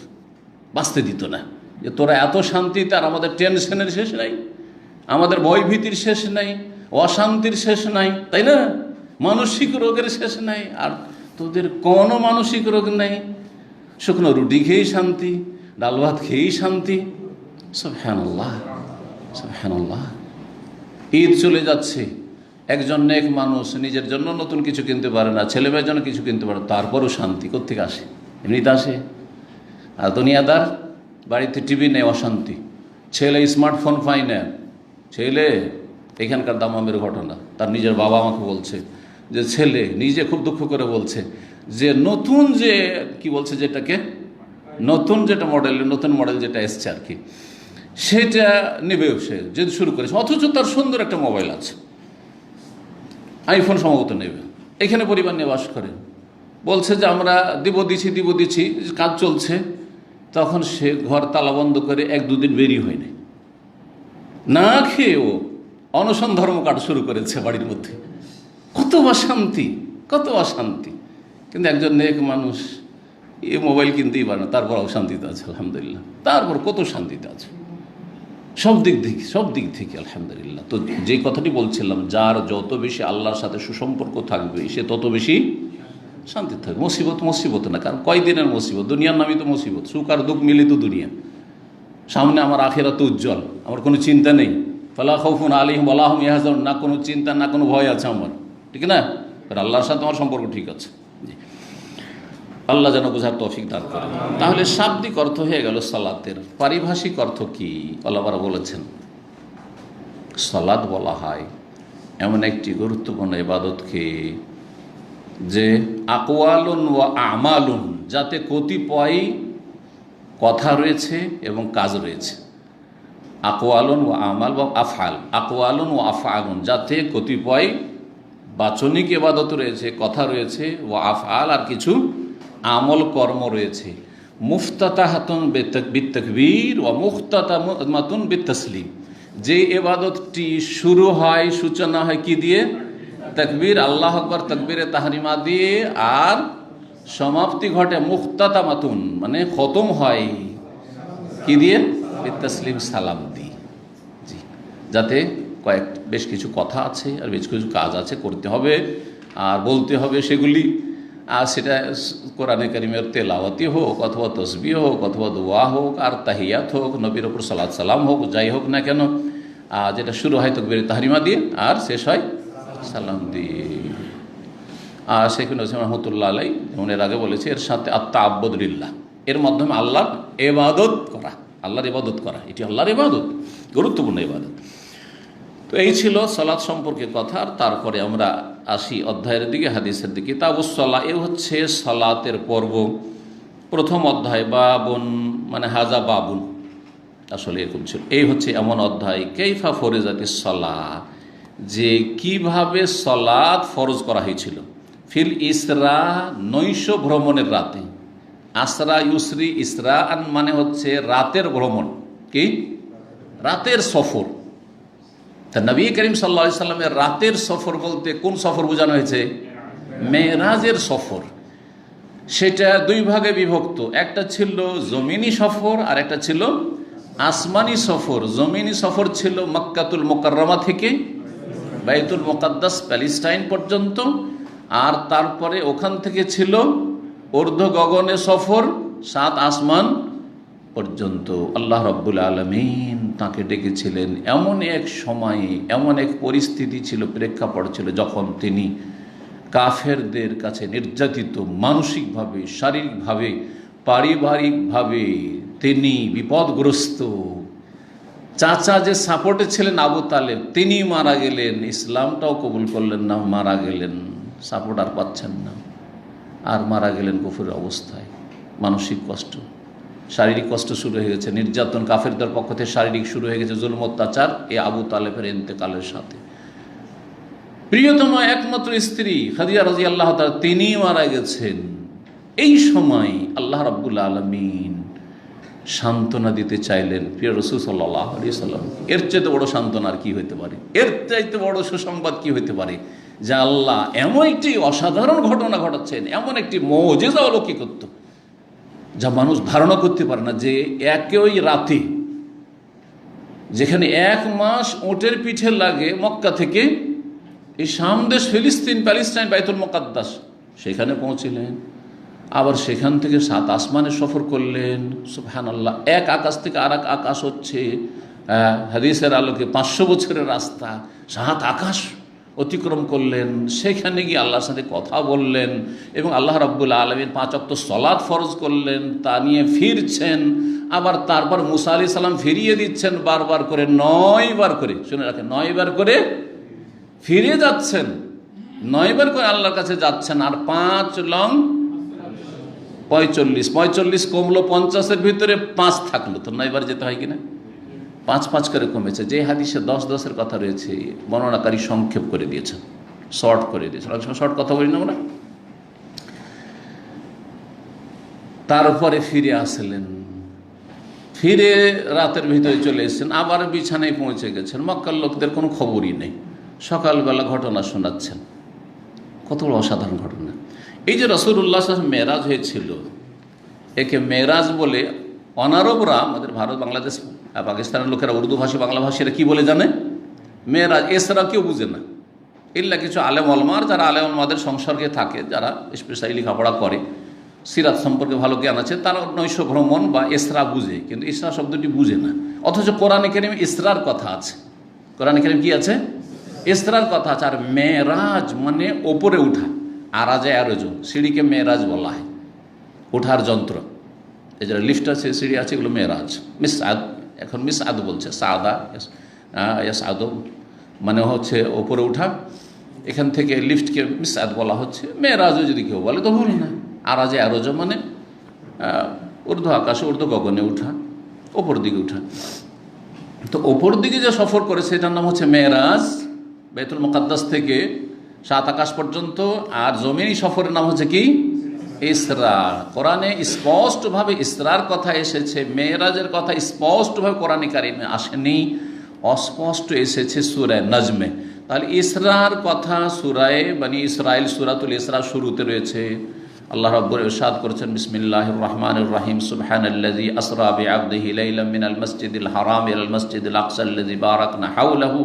বাঁচতে দিত না। যে তোরা এত শান্তিতে, আর আমাদের টেনশনের শেষ নাই, আমাদের ভয়ভীতির শেষ নাই, অশান্তির শেষ নাই, তাই না? মানসিক রোগের শেষ নাই, আর তোদের কোনো মানসিক রোগ নেই, শুকনো রুটি খেয়েই শান্তি, ডাল ভাত খেয়েই শান্তি। সুবহানাল্লাহ, সুবহানাল্লাহ। ঈদ চলে যাচ্ছে, একজন নেক মানুষ নিজের জন্য নতুন কিছু কিনতে পারে না, ছেলে মেয়ের জন্য কিছু কিনতে পারে, তারপরও শান্তি কোত্থেকে আসে? এমনিতে আসে। আর দুনিয়াদার, বাড়িতে টিভি নেই, অশান্তি, ছেলে স্মার্টফোন পায় না, ছেলে, এখানকার দামামের ঘটনা, তার নিজের বাবা আমাকে বলছে যে ছেলে নিজে খুব দুঃখ করে বলছে যে নতুন যে কি বলছে, যেটাকে নতুন যেটা মডেল, নতুন মডেল যেটা এসছে আর কি, সেটা নেবে সে যেহেতু শুরু করেছে, অথচ তার সুন্দর একটা মোবাইল আছে, আইফোন সম্ভবত নেবে। এখানে পরিবার নিয়ে বাস করে, বলছে যে আমরা দিব দিচ্ছি, কাজ চলছে। তখন সে ঘর তালা বন্ধ করে 1-2 দিন বেরিয়ে হয়নি, না খেয়েও অনশন ধর্ম কাট শুরু করেছে বাড়ির মধ্যে। কত অশান্তি, কত অশান্তি। কিন্তু একজন নেক মানুষ এ মোবাইল কিনতেই পারে না, তারপর অশান্তিতে আছে আলহামদুলিল্লাহ, তারপর কত শান্তিতে আছে সব দিক থেকে আলহামদুলিল্লাহ। তো যে কথাটি বলছিলাম, যার যত বেশি আল্লাহর সাথে সুসম্পর্ক থাকবে, সে তত বেশি শান্তি থাকবে। মুসিবত মুসিবত না, কারণ কয়দিনের মুসিবত, দুনিয়ার নামই তো মুসিবত, সুখ আর দুঃখ মিলিত দুনিয়া। সামনে আমার আখিরাত উজ্জ্বল, আমার কোনো চিন্তা নেই। ফালা খাউফুন আলাইহিম ওয়ালা হুম ইয়াহজানুন, না কোনো চিন্তা না কোনো ভয় আছে আমার, ঠিক না? কারণ আল্লাহর সাথে আমার সম্পর্ক ঠিক আছে। আল্লাহ যেন বোঝার তৌফিক দান করেন। তাহলে শাব্দিক অর্থ হয়ে গেল সালাতের। পারিভাষিক অর্থ কি? আল্লাহরা বলেছেন সালাত বলা হয় এমন একটি গুরুত্বপূর্ণ ইবাদতকে যে আকওয়ালুন ওয়া আমালুন, যাতে কতিপয় কথা রয়েছে এবং কাজ রয়েছে। আকওয়ালুন ওয়া আমাল বা আফআল, আকওয়ালুন ওয়া আফআলুন, যাতে কতিপয় বাচনিক ইবাদত রয়েছে, কথা রয়েছে, ওয়া আফআল আর কিছু আমল কর্ম রয়েছে। মুফতাতাহাতুন বিত্তাকবীর ওয়া মুখতাতামাতুন বিত্তাসলিম, যে ইবাদতটি শুরু হয়, সূচনা হয় কি দিয়ে? তাকবীর, আল্লাহু আকবার, তাকবীরে তাহরিমা দিয়ে, আর সমাপ্তি ঘটে মুখতাতামাতুন মানে খতম হয় কি দিয়ে? বিত্তাসলিম, সালাম দিয়ে। জি, যাতে বেশ কিছু কথা আছে আর বেশ কিছু কাজ আছে, করতে হবে আর বলতে হবে সেগুলি। আর সেটা কোরআনে কারিমের তেলাওয়াতি হোক, অথবা তসবিহ হোক, অথবা দোয়া হোক, আর তাহিয়াত হোক, নবীর ওপর সালাত সালাম হোক, যাই হোক না কেন, যেটা শুরু হয় তাকবীর তাহরিমা দিয়ে আর শেষ হয় সালাম দিয়ে। আর শেখ নসিম রহমতুল্লাহ আলাই যেমন এর আগে বলেছে, এর সাথে আত-তাআব্বুদ লিল্লাহ, এর মাধ্যমে আল্লাহর ইবাদত করা, আল্লাহর ইবাদত করা, এটি আল্লাহর ইবাদত, গুরুত্বপূর্ণ ইবাদত। তো এই ছিল সালাত সম্পর্কে কথা। আর তারপরে আমরা আসি অধ্যায়ের দিকে, হাদিসের দিকে। কিতাবুস সালাহ, এ হচ্ছে সালাতের পর্ব। প্রথম অধ্যায় বাবুন মানে হাজা বাবুন, আসলে এরকম ছিল। এই হচ্ছে এমন অধ্যায়, কাইফা ফরিজাতিস সালাহ, যে কিভাবে সালাত ফরজ করা হয়েছিল। ফিল ইসরা, নৈশ ভ্রমণের রাতে। আসরা ইউসরি, ইসরা মানে হচ্ছে রাতের ভ্রমণ, কি রাতের সফর। তা নবী করিম সাল্লাল্লাহু আলাইহি সাল্লামের রাতের সফর বলতে কোন সফর বোঝানো হয়েছে? মেরাজের সফর। সেটা দুই ভাগে বিভক্ত, একটা ছিল জমিনি সফর আর একটা ছিল আসমানি সফর। জমিনি সফর ছিল মক্কাতুল মুকাররমা থেকে বাইতুল মুকাদ্দাস প্যালেস্টাইন পর্যন্ত, আর তারপরে ওখান থেকে ছিল ঊর্ধ্ব গগনে সফর 7 আসমান পর্যন্ত। আল্লাহ রাব্বুল আলামিন তাকে ডেকেছিলেন এমন এক সময়ে, এমন এক পরিস্থিতি ছিল, প্রেক্ষাপট ছিল, যখন তিনি কাফেরদের কাছে নির্যাতিত, মানসিকভাবে, শারীরিকভাবে, পারিবারিকভাবে তিনি বিপদগ্রস্ত। চাচা যে সাপোর্টে ছিলেন আবু তালেব, তিনি মারা গেলেন, ইসলামটাও কবুল করলেন না, মারা গেলেন, সাপোর্ট আর পাচ্ছেন না, আর মারা গেলেন কুফরের অবস্থায়। মানসিক কষ্ট, শারীরিক কষ্ট শুরু হয়ে গেছে, নির্যাতন কাফেরদের পক্ষ থেকে শারীরিক শুরু হয়ে গেছে, জুলম অত্যাচার এই আবু তালেবের ইন্তেকালের সাথে। প্রিয়তম একমাত্র স্ত্রী খাদিজা রাদিয়াল্লাহু তাআলা, তিনি মারা গেছেন। এই সময় আল্লাহ রাব্বুল আলামিন সান্ত্বনা দিতে চাইলেন প্রিয় রাসূল সাল্লাল্লাহু আলাইহি সাল্লাম। এর চাইতে বড় সান্ত্বনা আর কি হতে পারে? এর চাইতে বড় সুসংবাদ কি হতে পারে? যে আল্লাহ এমন একটি অসাধারণ ঘটনা ঘটাচ্ছেন, এমন একটি মুজিজা অলৌকিকত্ব যা মানুষ ধারণা করতে পারে না, যে একই রাতে, যেখানে 1 মাস উটের পিঠে লাগে মক্কা থেকে এই সামদেশ ফিলিস্তিন, প্যালেস্টাইন, বাইতুল মুকাদ্দাস, সেখানে পৌঁছিলেন। আবার সেখান থেকে 7 আসমানে সফর করলেন। সুবহানাল্লাহ, এক আকাশ থেকে আর এক আকাশ হচ্ছে হাদিসের আলোকে 500 বছরের রাস্তা, 7 আকাশ অতিক্রম করলেন। সেখানে গিয়ে আল্লাহর সাথে কথা বললেন এবং আল্লাহ রাব্বুল আলামিন 5 ওয়াক্ত সালাত ফরজ করলেন, তা নিয়ে ফিরছেন। আবার তারপর মুসা আলাইহিস সালাম ফিরিয়ে দিচ্ছেন বারবার করে, 9 বার করে, শুনে রাখেন, 9 বার করে ফিরে যাচ্ছেন, 9 বার করে আল্লাহর কাছে যাচ্ছেন। আর 5 লং 45 কমলো, 50-এর ভিতরে 5 থাকলো, তো 9 বার যেতে হয় কিনা? 5 করে কমেছে। যে হাদিসে 10-10-এর কথা রয়েছে, বর্ণনাকারী সংক্ষেপ করে দিয়েছেন, শর্ট করে দিয়েছেন। শর্ট কথা বলি না আমরা। তারপরে ফিরে আসলেন, ফিরে রাতের ভিতরে চলে এসেছেন, আবার বিছানায় পৌঁছে গেছেন। মক্কার লোকদের কোনো খবরই নেই, সকালবেলা ঘটনা শোনাচ্ছেন। কত বড় অসাধারণ ঘটনা! এই যে রাসূলুল্লাহ সাল্লাল্লাহু আলাইহি ওয়াসাল্লাম মেরাজ হয়েছিল, একে মেরাজ বলে অনারবরা, আমাদের ভারত, বাংলাদেশ, পাকিস্তানের লোকেরা, উর্দু ভাষী, বাংলা ভাষীরা কি বলে জানে? মেরাজ। এছাড়া কেউ বুঝে না। ইল্লা কিছু আলেম ওলামার, যারা আলেম ওলামাদের সংসর্গে থাকে, যারা স্পেশালি লেখাপড়া করে, সিরাত সম্পর্কে ভালো জ্ঞান আছে, তারা নৈশ ভ্রমণ বা ইসরা বুঝে, কিন্তু ইসরা শব্দটি বুঝে না। অথচ কোরআনে কারীমে ইসরার কথা আছে। কোরআনে কারীম কি আছে? ইসরার কথা আছে। আর মেরাজ মানে ওপরে উঠা, আরাজে আরজ, সিঁড়িকে মেরাজ বলা হয়, ওঠার যন্ত্র। এই যারা লিফট আছে, সিঁড়ি আছে, এগুলো মেরাজ। মিসআদ, এখন মিসআদ বলছে, সাদা সাদ মানে হচ্ছে ওপরে উঠা। এখান থেকে লিফটকে মিসআদ বলা হচ্ছে। মেরাজও যদি কেউ বলে তো ভুল না। আরাজে আরজ মানে ঊর্ধ্ব আকাশে, ঊর্ধ্ব গগনে উঠা, ওপর দিকে উঠা। তো ওপর দিকে যে সফর করে সেটার নাম হচ্ছে মেরাজ, বাইতুল মুকাদ্দাস থেকে 7 আকাশ পর্যন্ত। আর জমিনি সফরের নাম হচ্ছে কি? ইসরা। কোরআনে স্পষ্টভাবে ইসরার কথা এসেছে, মেরাজের কথা স্পষ্টভাবে কোরআনে কারিমে আসেনি, অস্পষ্ট এসেছে সূরা নজমে। তাহলে ইসরার কথা সূরায়ে বনি ইসরাইল, সূরাতুল ইসরা শুরুতে রয়েছে। আল্লাহ রাব্বুল ইরশাদ করেছেন, বিসমিল্লাহির রহমানির রহিম, সুবহানাল্লাযী আসরা বিআবদিহি লাইলাম মিনাল মাসজিদিল হারাম ইলাল মাসজিদিল আকসা আল্লাযী বারাকনা হাওলাহু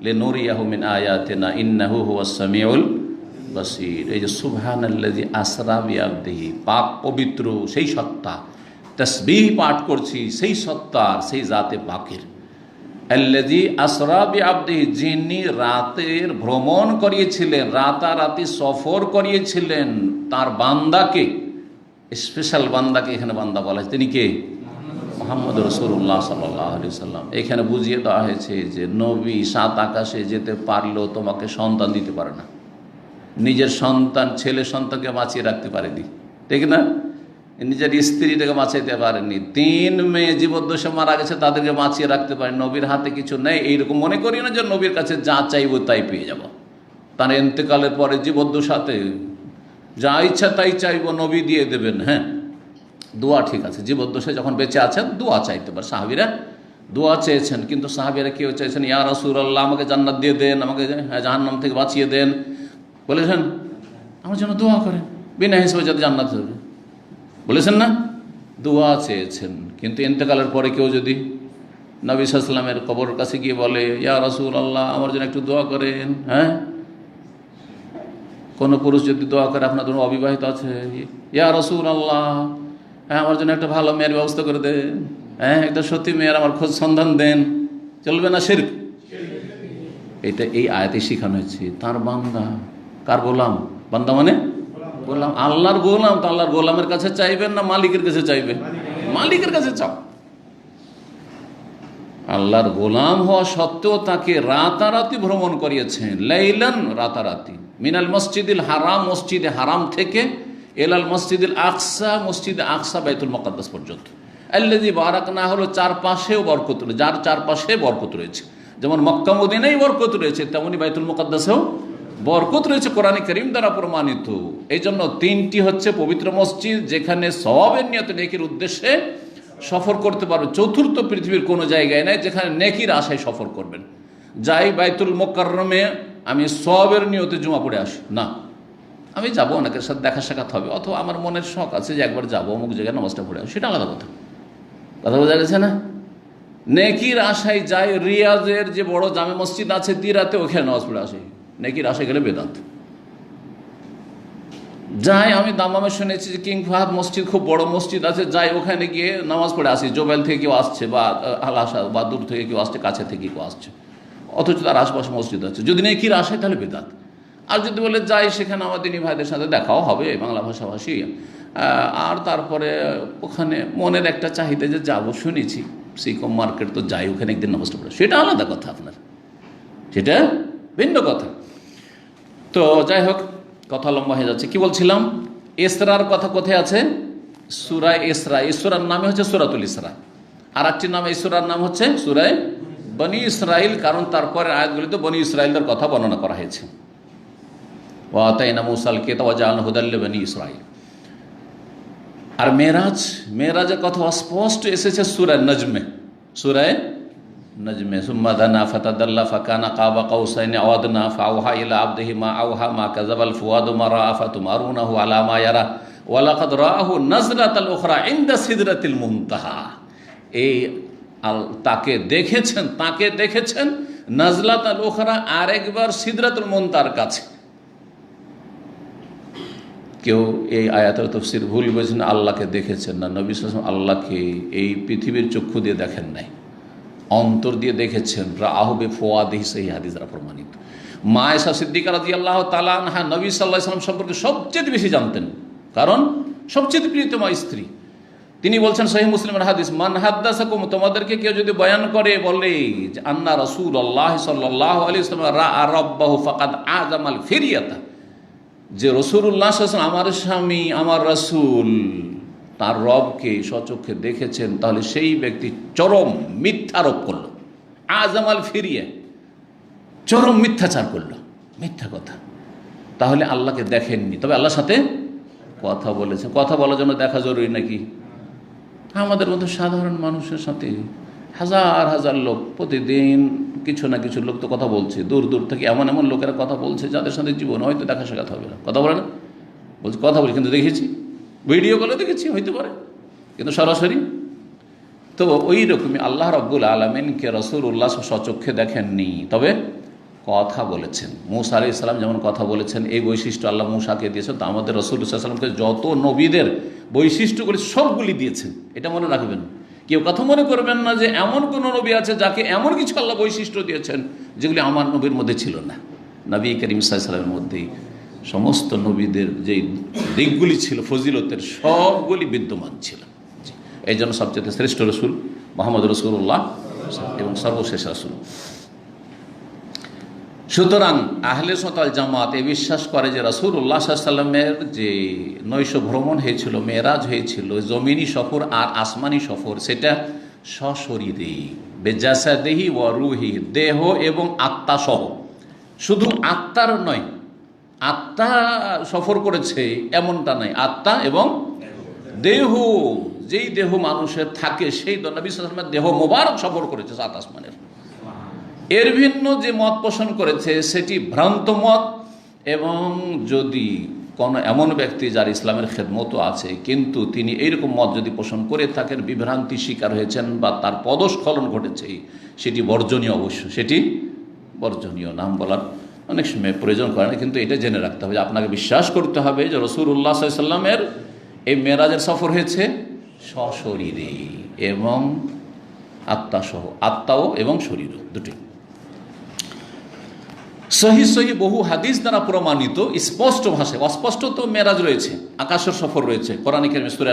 লিনুরিয়াহু মিন আয়াতিনা ইন্নাহু হুয়াস সামিউল বাসীর। এই যে সুবহানাল্লাযী আসরা বিআবদিহি, পাক পবিত্র সেই সত্তা, তাসবিহ পাঠ করছি সেই সত্তার, সেই জাতে পাকের। আল্লাযী আসরা বিআবদিহি, যিনি রাতের ভ্রমণ করিয়েছিলেন, রাতারাতি সফর করিয়েছিলেন তার বান্দাকে, স্পেশাল বান্দাকে এখানে বান্দা বলা হয়। তিনি কে? মুহাম্মদ রাসূলুল্লাহ সাল্লাল্লাহু আলাইহি ওয়াসাল্লাম। এখানে বুঝিয়ে দেওয়া হয়েছে যে নবী 7 আকাশে যেতে পারলেও তোমাকে সন্তান দিতে পারে না। নিজের সন্তান, ছেলে সন্তানকে বাঁচিয়ে রাখতে পারেনি, ঠিক না? নিজের স্ত্রীটাকে বাঁচাইতে পারেনি। 3 মেয়ে জীবদ্দশে মারা গেছে, তাদেরকে বাঁচিয়ে রাখতে পারেন। নবীর হাতে কিছু নেই এইরকম মনে করি না যে নবীর কাছে যা চাইবো তাই পেয়ে যাব। তার ইন্তেকালের পরে জীবদ্দশাতে যা ইচ্ছা তাই চাইবো, নবী দিয়ে দেবেন। হ্যাঁ, দোয়া ঠিক আছে, জীবদ্দশায় যখন বেঁচে আছেন দোয়া চাইতে পারে। সাহাবীরা দোয়া চেয়েছেন, কিন্তু সাহাবীরা কেউ চাইছেন ইয়া রাসূলুল্লাহ আমাকে জান্নাত দিয়ে দেন, আমাকে জাহান্নাম থেকে বাঁচিয়ে দেন। বলেছেন আমার জন্য দোয়া করেন, বিনা হিসেবে যাতে জান্নাত হবে, বলেছেন না? দোয়া চেয়েছেন। কিন্তু ইন্তেকালের পরে কেউ যদি নবী সাল্লাল্লাহু আলাইহি ওয়াসাল্লামের কবরের কাছে গিয়ে বলে ইয়া রাসূলুল্লাহ আমার জন্য একটু দোয়া করেন, হ্যাঁ, কোনো পুরুষ যদি দোয়া করে আপনার জন্য অবিবাহিত আছে, ইয়া রাসূলুল্লাহ হ্যাঁ আমার জন্য একটা ভালো মেয়ের ব্যবস্থা করে দেন, হ্যাঁ একটা সত্যি মেয়ের আমার খোঁজ সন্ধান দেন, চলবে না? শিরক। এটা এই আয়াতে শেখানো হয়েছে। তার বান্দা, কার গোলাম? বান্দা মানে গোলাম, আল্লাহর গোলাম। তো আল্লাহর গোলামের কাছে চাইবেন না মালিকের কাছে চাইবেন? মালিকের কাছে চাও। আল্লাহর গোলাম হওয়া সত্ত্বেও তাকে রাতারাতি ভ্রমণ করিয়েছেন, লাইলান, রাতারাতি, মিনাল মসজিদিল হারাম, মসজিদে হারাম থেকে, এলাল মসজিদিল আকসা, মসজিদে আকসা বাইতুল মুকাদ্দাস পর্যন্ত। আল্লাযী বারাকনা হলো চারপাশেও বরকত রয়েছে, যার চারপাশে বরকত রয়েছে। যেমন মক্কা মদিনায় বরকত রয়েছে, তেমনি বাইতুল মুকাদ্দাসেও বরকত রয়েছে, কোরআনে কারীম দ্বারা প্রমাণিত। এই জন্য 3টি হচ্ছে পবিত্র মসজিদ, যেখানে সওয়াবের নিয়তে, নেকির উদ্দেশ্যে সফর করতে পারবেন। চতুর্থ পৃথিবীর কোনো জায়গায় নাই যেখানে নেকির আশায় সফর করবেন। যাই বাইতুল মুকাররমে আমি সওয়াবের নিয়তে জুমা পড়ে আসি না, আমি যাবো, অনেকের সাথে দেখা সাক্ষাৎ হবে, অথবা আমার মনের শখ আছে যে একবার যাবো অমুক জায়গায় নামাজটা পড়ে আসি, সেটা আলাদা কথা। কথা বোঝা গেছে না? নেকির আশায় যাই, রিয়াজের যে বড় জামে মসজিদ আছে দিরাতে, ওখানে নামাজ পড়ে আসি, নেকির আশায় গেলে বেদাত। যাই আমি দামামে শুনেছি যে কিং ফাহাদ মসজিদ খুব বড় মসজিদ আছে, যাই ওখানে গিয়ে নামাজ পড়ে আসি, জোবেল থেকে কেউ আসছে বা আলাসা বা দূর থেকে কেউ আসছে, কাছে থেকে কেউ আসছে, অথচ তার আশপাশে মসজিদ আছে। যদি নেকির আশায় তাহলে বেদাত। আর যদি বলে যাই সেখানে আমার দিনী ভাইদের সাথে দেখাও হবে, বাংলা ভাষাভাষী, আর তারপরে ওখানে মনের একটা চাহিদা যে যাবো, শুনেছি সিকম মার্কেট, তো যাই ওখানে একদিন নামাজটা পড়ে, সেটা আলাদা কথা, আপনার সেটা ভিন্ন কথা। তো যাই হোক, কথা লম্বা হয়ে যাচ্ছে। কি বলছিলাম? ইসরার কথা কোথায় আছে? সূরা ইসরা। এই সূরার নামে হচ্ছে সূরাতুল ইসরা। আর একটি নাম এই সূরার নাম হচ্ছে সূরা বনি ইসরাইল, কারণ তারপরে আয়াতগুলিতে বনি ইসরাইলদের কথা বর্ণনা করা হয়েছে। ওয়া আতাইনা মূসাল কিতাব ওয়া জাআলনাহু হুদাল লিবনি ইসরাইল। আর মেরাজ, মেরাজের কথা স্পষ্ট এসেছে সূরা নজমে, সূরা নজমে। সুম্মা দানা ফাতাদাল্লা ফাকানা কাবা কাউসাইনি আও আদনা ফাওহা ইলা আবদিহি মা আওহা মা কাযাবাল ফুয়াদু মা রাআ ফাতুমারুনাহু আলা মা ইয়ারা ওয়া লাকাদ রাআহু নাজরাতাল উখরা ইনদা সিদরাতিল মুনতাহা। এই তাকে দেখেছেন নাজলাতুল উখরা আরেকবার সিদরাতুল মুনতাহার কাছে। কেউ এই আয়াতের তাফসীর ভুল বুঝেছেন, আল্লাহকে দেখেছেন না। নবী সাল্লাল্লাহু আলাইহি ওয়াসাল্লাম আল্লাহকে এই পৃথিবীর চক্ষু দিয়ে দেখেন নাই, অন্তর দিয়ে দেখেছেন। রাআহু ফুয়াদিহি, সেই হাদিস দ্বারা প্রমাণিত। মা আয়েশা সিদ্দিকা রাদিয়াল্লাহু তাআলা আনহা নবী সাল্লাল্লাহু আলাইহি ওয়াসাল্লাম সম্পর্কে সবচেয়ে বেশি জানতেন, কারণ সবচেয়ে প্রিয়তমা স্ত্রী। তিনি বলছেন সহিহ মুসলিমের হাদিস, মান হাদ্দাসাকুম, তোমাদেরকে কেউ যদি বয়ান করে বলে যে আন্না রাসূলুল্লাহ সাল্লাল্লাহু আলাইহি ওয়াসাল্লাম রাআ রাব্বাহু ফাকাদ আযামাল ফিরিয়াতা, যে রাসূলুল্লাহ সাল্লাল্লাহু আলাইহি ওয়াসাল্লাম আমার স্বামী আমার রাসূল তার রবকে স্বচক্ষে দেখেছেন, তাহলে সেই ব্যক্তি চরম মিথ্যারোপ করলো। আযামাল ফিরিয়া, চরম মিথ্যাচার করলো, মিথ্যা কথা। তাহলে আল্লাহকে দেখেননি, তবে আল্লাহর সাথে কথা বলেছেন। কথা বলার জন্য দেখা জরুরি নাকি? আমাদের মতো সাধারণ মানুষের সাথে হাজার হাজার লোক প্রতিদিন কিছু না কিছু লোক তো কথা বলছে, দূর দূর থেকে এমন এমন লোকেরা কথা বলছে যাদের সাথে জীবন হয়তো দেখা সাক্ষাৎ হবে না। কথা বলে না, বলছে কথা বলি, কিন্তু দেখেছি, ভিডিও কলে দেখেছি, হইতে পারে, কিন্তু সরাসরি তো ওই রকমই আল্লাহ রাব্বুল আলামিনকে রাসূলুল্লাহ স্বচক্ষে দেখেননি, তবে কথা বলেছেন। মূসা আলাইহিস সালাম যেমন কথা বলেছেন, এই বৈশিষ্ট্য আল্লাহ মূসাকে দিয়েছেন, তো আমাদের রাসূলুল্লাহ সাল্লাল্লাহু আলাইহি ওয়াসাল্লামকে যত নবীদের বৈশিষ্ট্যগুলি সবগুলি দিয়েছেন। এটা মনে রাখবেন, কেউ কথা মনে করবেন না যে এমন কোনো নবী আছে যাকে এমন কিছু আল্লাহ বৈশিষ্ট্য দিয়েছেন যেগুলি আমার নবীর মধ্যে ছিল না। নবী করিম সাল্লাল্লাহু আলাইহি ওয়াসাল্লামের মধ্যেই সমস্ত নবীদের যেই দিকগুলি ছিল ফজিলতের, সবগুলি বিদ্যমান ছিল। এই জন্য সবচেয়ে শ্রেষ্ঠ রসুল মুহাম্মদ রাসূলুল্লাহ এবং সর্বশেষ রসুল। সুতরাং আহলে সুন্নাত ওয়াল জামাত এই বিশ্বাস করে যে রাসূলুল্লাহ সাল্লাল্লাহু আলাইহি ওয়াসাল্লামের যে নৈশ ভ্রমণ হয়েছিল, মেরাজ হয়েছিল, জমিনি সফর আর আসমানি সফর, সেটা সশরীরে বেজাসাদিহি ওয়া রূহি, দেহ এবং আত্মা সহ। শুধু আত্মার নয়, আত্মা সফর করেছে এমনটা নয়, আত্মা এবং দেহ, যেই দেহ মানুষের থাকে সেই নবী সাল্লাল্লাহু আলাইহি ওয়াসাল্লামের দেহ মোবারক সফর করেছে সাত আসমানের। এর ভিন্ন যে মত পোষণ করেছে সেটি ভ্রান্ত মত। এবং যদি কোনো এমন ব্যক্তি যার ইসলামের খেদমতও আছে কিন্তু তিনি এইরকম মত যদি পোষণ করে থাকেন, বিভ্রান্তি শিকার হয়েছেন বা তার পদস্খলন ঘটেছে, সেটি বর্জনীয়। অবশ্য সেটি বর্জনীয়, নাম বলার অনেক সময় প্রয়োজন করে না, কিন্তু এটা জেনে রাখতে হবে যে আপনাকে বিশ্বাস করতে হবে যে রাসূলুল্লাহ সাল্লাল্লাহু আলাইহি ওয়াসাল্লামের এই মেরাজের সফর হয়েছে সশরীরে এবং আত্মা সহ, আত্মাও এবং শরীরও দুটি। সহি বহু হাদিস দ্বারা প্রমাণিত স্পষ্ট ভাষায়, অস্পষ্ট তো মেরাজ রয়েছে, আকাশের সফর রয়েছে কোরআন কারীমে সূরা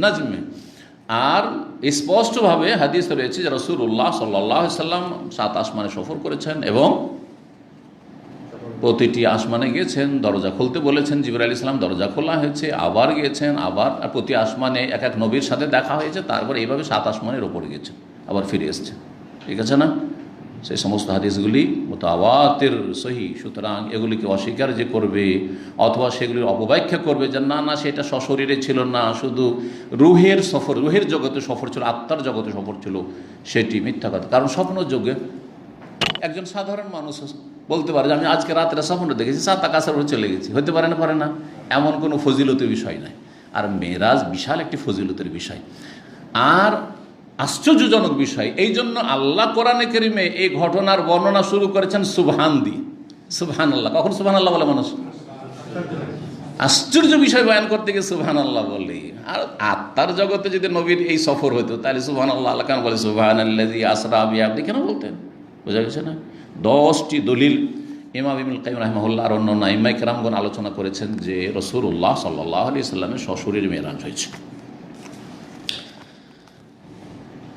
নাজমে, আর স্পষ্টভাবে হাদিস রয়েছে যে রাসূলুল্লাহ সাল্লাল্লাহু আলাইহি ওয়াসাল্লাম সাত আসমানে সফর করেছেন এবং প্রতিটি আসমানে গিয়েছেন, দরজা খুলতে বলেছেন, জিবরাইল আলাইহিস সালাম দরজা খোলা হয়েছে, আবার গিয়েছেন, আবার প্রতি আসমানে এক এক নবীর সাথে দেখা হয়েছে, তারপর এইভাবে সাত আসমানের ওপরে গিয়েছেন, আবার ফিরে এসেছেন। ঠিক আছে না? সেই সমস্ত হাদিসগুলি মুতাওয়াতির সহি। সুতরাং এগুলিকে অস্বীকার যে করবে অথবা সেগুলির অপব্যাখ্যা করবে যে না না সেটা সশরীরে ছিল না, শুধু রুহের সফর, রুহের জগতে সফর ছিল, আত্মার জগতে সফর ছিল, সেটি মিথ্যা কথা। কারণ স্বপ্ন যোগে একজন সাধারণ মানুষ বলতে পারে যে আমি আজকে রাত্রে স্বপ্ন দেখেছি, সাত আকাশের উপরে চলে গেছি, হতে পারে না? পারে না। এমন কোনো ফজিলতের বিষয় নাই। আর মেরাজ বিশাল একটি ফজিলতের বিষয় আর আশ্চর্যজনক বিষয়। এই জন্য আল্লাহ কোরআনে কারীমে এই ঘটনার বর্ণনা শুরু করেছেন সুবহান দিয়ে। সুবহানাল্লাহ, কখন সুবহানাল্লাহ বলে মানুষ? আশ্চর্য বিষয় বয়ান করতে গিয়ে সুবহানাল্লাহ বলে। আর আত্মার জগতে যদি নবীর এই সফর হতো তাহলে সুবহানাল্লাহ আল্লাহ কেন বলে সুবহানাল্লাযী আসরা বিআবদি কেন বলতেন? বোঝা গেছে না? 10টি দলিল ইমাম ইবনুল কাইয়িম রাহিমাহুল্লাহ আর অন্যান্য আইম্মায়ে কেরামগণ আলোচনা করেছেন যে রাসূলুল্লাহ সাল্লাল্লাহু আলাইহি ওয়াসাল্লামের সশরীরে মেরাজ হয়েছে।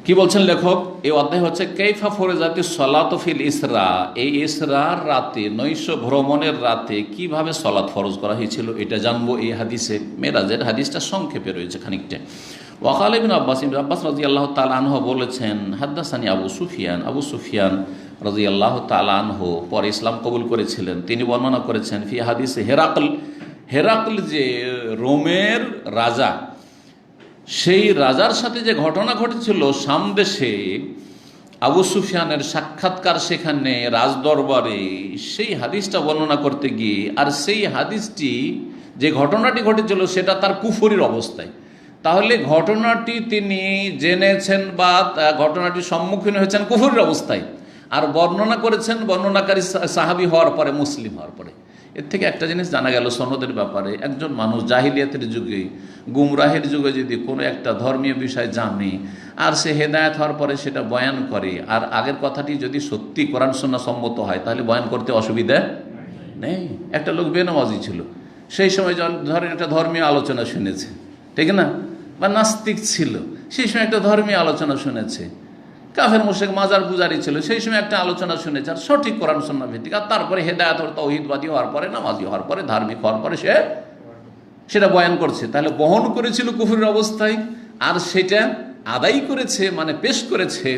কি বলছেন লেখক? এই অধ্যায় হচ্ছে কাইফা ফরজাতিস সালাতু ফিল ইসরা। এই ইসরার রাতে, নৈশ ভ্রমণের রাতে কিভাবে সালাত ফরজ করা হয়েছিল এটা জানবো এই হাদিসে। মেরাজের হাদিসটা সংক্ষেপে রয়েছে খানিকটা। ওয়াকাল ইবনে আব্বাস রাদিয়াল্লাহু তাআলা আনহু বলেছেন, হাদ্দাসানি আবু সুফিয়ান রাদিয়াল্লাহু তাআলা আনহু পরে ইসলাম কবুল করেছিলেন, তিনি বর্ণনা করেছেন ফি হাদিসে হেরাকল যে রোমের রাজা, সেই রাজার সাথে যে ঘটনা ঘটেছিল সামদেশে, আবু সুফিয়ানের সাক্ষাৎকার সেখানে রাজদরবারে, সেই হাদিসটা বর্ণনা করতে গিয়ে, আর সেই হাদিসটি যে ঘটনাটি ঘটেছিল সেটা তার কুফরির অবস্থায়। তাহলে ঘটনাটি তিনি জেনেছেন বা ঘটনাটির সম্মুখীন হয়েছেন কুফরির অবস্থায়, আর বর্ণনা করেছেন বর্ণনাকারী সাহাবী হওয়ার পরে, মুসলিম হওয়ার পরে। এর থেকে একটা জিনিস জানা গেল সনদের ব্যাপারে, একজন মানুষ জাহিলিয়াতের যুগে, গুমরাহের যুগে যদি কোনো একটা ধর্মীয় বিষয় জানে আর সে হেদায়েত হওয়ার পরে সেটা বয়ান করে, আর আগের কথাটি যদি সত্যি কোরআন সুন্নাহ সম্মত হয়, তাহলে বয়ান করতে অসুবিধা নেই। একটা লোক বেনামাজি ছিল, সেই সময় ধরেন একটা ধর্মীয় আলোচনা শুনেছে, ঠিক না, বা নাস্তিক ছিল, সেই সময় একটা ধর্মীয় আলোচনা শুনেছে, কাফের মুশরিক মাজার পূজারি ছিল, সেই সময় একটা আলোচনা শুনেছে, আর সঠিক কোরআন সুন্নাহ ভিত্তিক, আর তারপরে হেদায়েত ওর তাওহীদবাদী হওয়ার পরে, নামাজি হওয়ার পরে, ধার্মিক হওয়ার পরে সে সেটা বয়ান করছে, তাহলে বহন করেছিল কুফরের অবস্থায়, আর সেটা আদায় করেছে মানে পেশ করেছে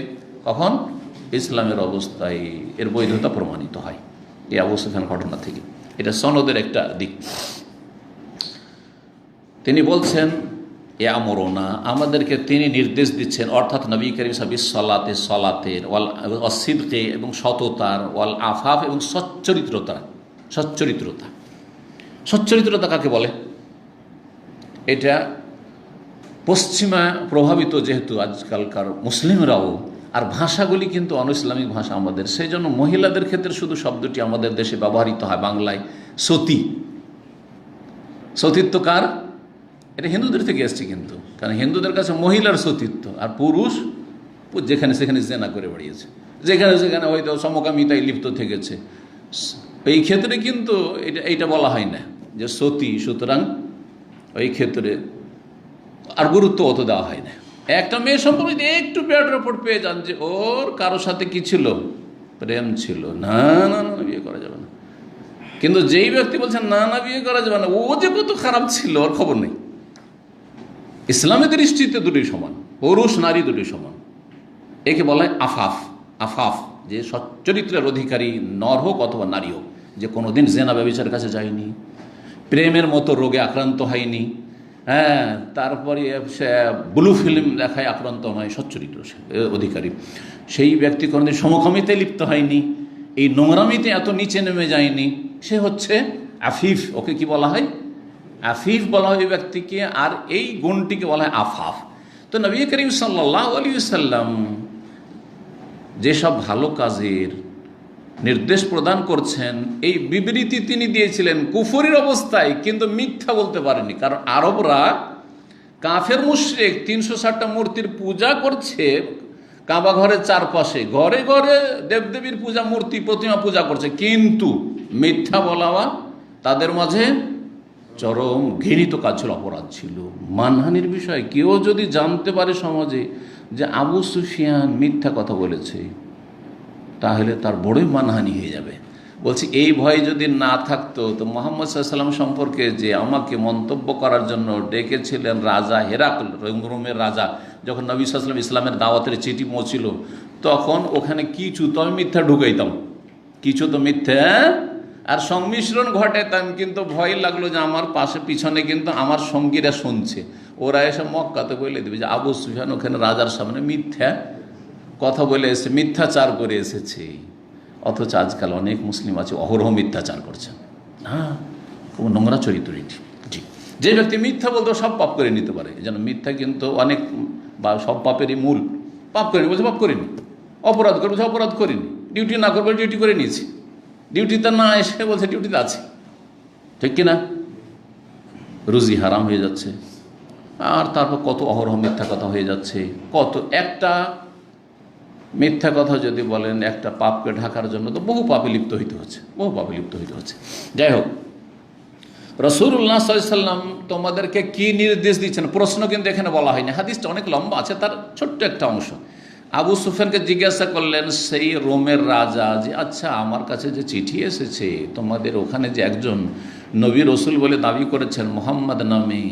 কখন? ইসলামের অবস্থায়। এর বৈধতা প্রমাণিত হয় এই আবু সুফিয়ান ঘটনা থেকে। এটা সনদের একটা দিক। তিনি বলছেন ইয়ামুরুনা, আমাদেরকে তিনি নির্দেশ দিচ্ছেন, অর্থাৎ নবী করিম সাল্লাল্লাহু সলাতের ওয়াল সিদকে এবং সততার, ওয়াল আফাফ এবং সচ্চরিত্রতা। সচ্চরিত্রতা কাকে বলে? এটা পশ্চিমা প্রভাবিত যেহেতু আজকালকার মুসলিমরাও, আর ভাষাগুলি কিন্তু অনইসলামিক ভাষা আমাদের, সেই জন্য মহিলাদের ক্ষেত্রে শুধু শব্দটি আমাদের দেশে ব্যবহৃত হয় বাংলায়, সতী। সতীত্ব কার? এটা হিন্দুদের থেকে এসছে কিন্তু, কারণ হিন্দুদের কাছে মহিলার সতীত্ব, আর পুরুষ যেখানে সেখানে জেনা করে বেরিয়েছে, যেখানে সেখানে হয়তো সমকামিতায় লিপ্ত থেকেছে। এই ক্ষেত্রে কিন্তু এইটা বলা হয় না যে সতী, সুতরাং ওই ক্ষেত্রে আর গুরুত্ব অত দেওয়া হয় না। একটা মেয়ে সম্পর্কে যদি একটু ব্যাড রিপোর্ট পেয়ে যান যে ওর কারোর সাথে কি ছিল, প্রেম ছিল, না না না বিয়ে করা যাবে না, কিন্তু যেই ব্যক্তি বলছেন না না বিয়ে করা যাবে না, ও যে কত খারাপ ছিল ওর খবর নেই। ইসলামের দৃষ্টিতে দুটোই সমান, পুরুষ নারী দুটোই সমান। একে বলা হয় আফাফ। আফাফ যে সচ্চরিত্রের অধিকারী, নর হোক অথবা নারী হোক, যে কোনোদিন জেনা ব্যভিচারের কাছে যায়নি, প্রেমের মতো রোগে আক্রান্ত হয়নি, হ্যাঁ, তারপরে সে ব্লু ফিল্ম দেখায় আক্রান্ত নয়, সচ্চরিত্র অধিকারী। সেই ব্যক্তি কোনোদিন সমকামিতে লিপ্ত হয়নি, এই নোংরামিতে এত নিচে নেমে যায়নি, সে হচ্ছে আফিফ। ওকে কি বলা হয়? আফিফ বলা হয় এই ব্যক্তিকে, আর এই গুণটিকে বলা হয় আফাফ। তো নবী করিম সাল্লাল্লাহু আলাইহি ওয়াসাল্লাম যেসব ভালো কাজের নির্দেশ প্রদান করছেন, এই বিবৃতি তিনি দিয়েছিলেন কুফরির অবস্থায়, কিন্তু মিথ্যা বলতে পারেনি। কারণ আরবরা কাফের মুশরিক 360টা মূর্তির পূজা করছে কাবা ঘরের চারপাশে, ঘরে ঘরে দেবদেবীর পূজা, মূর্তি প্রতিমা পূজা করছে, কিন্তু মিথ্যা বলা তাদের মাঝে চরম ঘৃণিত কাজ ছিল, অপরাধ ছিল, মানহানির বিষয়। কেউ যদি জানতে পারে সমাজে যে আবু সুফিয়ান মিথ্যা কথা বলেছে, তাহলে তার বড়ই মানহানি হয়ে যাবে। বলছি এই ভয় যদি না থাকতো তো মুহাম্মদ সাল্লাল্লাহু আলাইহি ওয়াসাল্লাম সম্পর্কে যে আমাকে মন্তব্য করার জন্য ডেকেছিলেন রাজা হেরাকল, রোমের রাজা, যখন নবী সাল্লাল্লাহু আলাইহি ওয়াসাল্লাম ইসলামের দাওয়াতের চিঠি পৌঁছিল, তখন ওখানে কিছু তো আমি মিথ্যা ঢুকাইতাম, কিছু তো মিথ্যা আর সংমিশ্রণ ঘটাইতাম, কিন্তু ভয় লাগলো যে আমার পাশে পিছনে কিন্তু আমার সঙ্গীরা শুনছে, ওরা এসে মক্কাতে বলে দেবে যে আবু সুফিয়ান ওখানে রাজার সামনে মিথ্যা কথা বলে এসেছে, মিথ্যাচার করে এসেছে। অথচ আজকাল অনেক মুসলিম আছে অহরহ মিথ্যাচার করছেন। হ্যাঁ, খুব নোংরা চরিত্র এটি। জি, যে ব্যক্তি মিথ্যা বলতে সব পাপ করে নিতে পারে, যেন মিথ্যা কিন্তু অনেক বা সব পাপেরই মূল। পাপ করিনি বলছে পাপ করিনি, অপরাধ করবো বলছে অপরাধ করিনি, ডিউটি না করবো ডিউটি করে নিয়েছি, ডিউটিতে না এসে বলছে ডিউটিতে আছে, ঠিক কিনা? রুজি হারাম হয়ে যাচ্ছে, আর তারপর কত অহরহ মিথ্যা কথা হয়ে যাচ্ছে। কত একটা মিথ্যা কথা যদি বলেন একটা পাপকে ঢাকার জন্য, তো বহু পাপে লিপ্ত হইতে হচ্ছে, বহু পাপে লিপ্ত হইতে হচ্ছে। যাই হোক, রাসূলুল্লাহ সাল্লাল্লাহু আলাইহি ওয়াসাল্লাম তোমাদেরকে কি নির্দেশ দিচ্ছেন, প্রশ্ন কিন্তু এখানে বলা হয়নি, হাদিসটা অনেক লম্বা আছে, তার ছোট্ট একটা অংশ। আবু সুফিয়ানকে জিজ্ঞাসা করলেন সেই রোমের রাজা যে আচ্ছা আমার কাছে যে চিঠি এসেছে, তোমাদের ওখানে যে একজন নবী রসুল বলে দাবি করেছেন মুহাম্মদ নামে,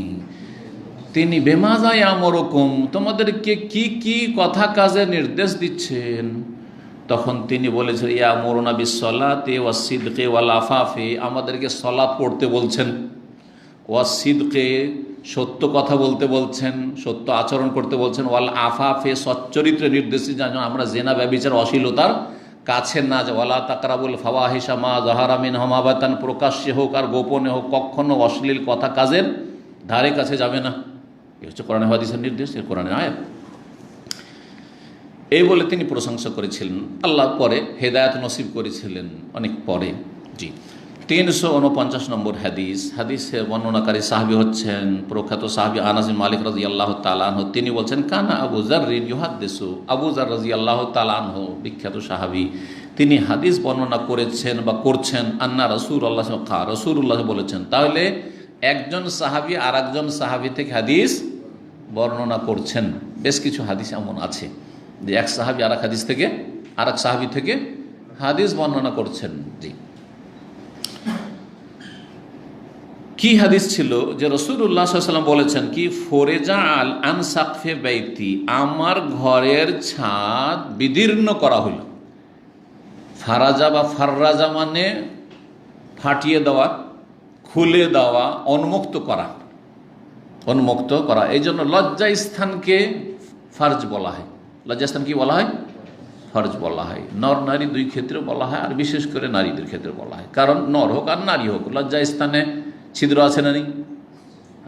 তিনি বেমাজা ইয়ামুরুকুম, তোমাদেরকে কি কি কথা কাজে নির্দেশ দিচ্ছেন? তখন তিনি বলেছেন ইয়ামুরুনা বিসসালাতি ওয়াসসিদকি ওয়াল আফাফি, আমাদেরকে সালাত পড়তে বলছেন, ওয়াসসিদকি সত্য কথা বলতে বলছেন, সত্য আচরণ করতে বলছেন, ওয়াল আফাফে সচ্চরিত্রের নির্দেশ যেন আমরা জেনা ব্যভিচার অশ্লীলতার কাছে না যাই, ওয়ালা তাকরাবুল ফাওয়াহিশা মা যাহারা মিনহা মা বাতান, প্রকাশ্যে হোক আর গোপনে হোক কখনো অশ্লীল কথা কাজের ধারে কাছে যাবে না। এ হচ্ছে কোরআন হাদিসের নির্দেশ, এর কোরআনের আয়াত। এই বলে তিনি প্রশংসা করেছিলেন। আল্লাহ পরে হেদায়েত নসিব করেছিলেন অনেক পরে। জি, 349 নম্বর হাদিস। হাদিসের বর্ণনাকারী সাহাবী হচ্ছেন প্রখ্যাত সাহাবী আনাস বিন মালিক রাদিয়াল্লাহু তাআলা আনহু। তিনি বলছেন, কানা আবু যার ইউহাদ্দিসু। আবু যার রাদিয়াল্লাহু তাআলা আনহু বিখ্যাত সাহাবী, তিনি হাদিস বর্ণনা করেছেন বা করছেন, আন্না রাসূলুল্লাহ রাসূলুল্লাহ বলেছেন। তাহলে একজন সাহাবী আর একজন সাহাবী থেকে হাদিস বর্ণনা করছেন। বেশ কিছু হাদিস এমন আছে যে এক সাহাবী আর এক হাদিস থেকে আর এক সাহাবী থেকে হাদিস বর্ণনা করছেন। জি, কি হাদিস ছিল যে রাসূলুল্লাহ সাল্লাল্লাহু আলাইহি ওয়াসাল্লাম বলেছেন কি, ফরেজা আল আন সাকফে বাইতি, আমার ঘরের ছাদ বিদীর্ণ করা হইল। ফারাজা বা ফাররাজা মানে ফাটিয়ে দেওয়া, খুলে দেওয়া, উন্মুক্ত করা, উন্মুক্ত করা। এই জন্য লজ্জা স্থানকে ফারজ বলা হয়। লজ্জা স্থান কি বলা হয়? ফরজ বলা হয়। নর নারী দুই ক্ষেত্রে বলা হয়, আর বিশেষ করে নারীদের ক্ষেত্রে বলা হয়। কারণ নর হোক আর নারী হোক, লজ্জা স্থানে ছিদ্র আছে না নেই?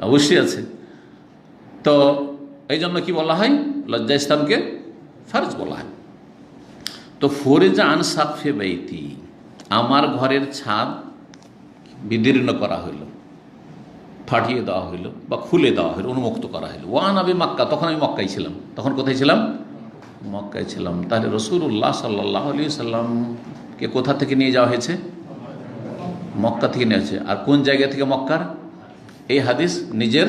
অবশ্যই আছে। তো এই জন্য কি বলা হয়? লজ্জা স্থানকে ফরজ বলা হয়। তো ফরেজা আন সাকফে বাইতি, আমার ঘরের ছাদ বিদীর্ণ করা হইল, ফাটিয়ে দেওয়া হইল বা খুলে দেওয়া হইল, উন্মুক্ত করা হইল। ওয়ান আবি মক্কা, তখন আমি মক্কায় ছিলাম। তখন কোথায় ছিলাম? মক্কায় ছিলাম। তাহলে রাসূলুল্লাহ সাল্লাল্লাহু আলাইহি সাল্লামকে কোথা থেকে নিয়ে যাওয়া হয়েছে? মক্কা থেকে নিয়ে হয়েছে। আর কোন জায়গা থেকে মক্কার? এই হাদিস নিজের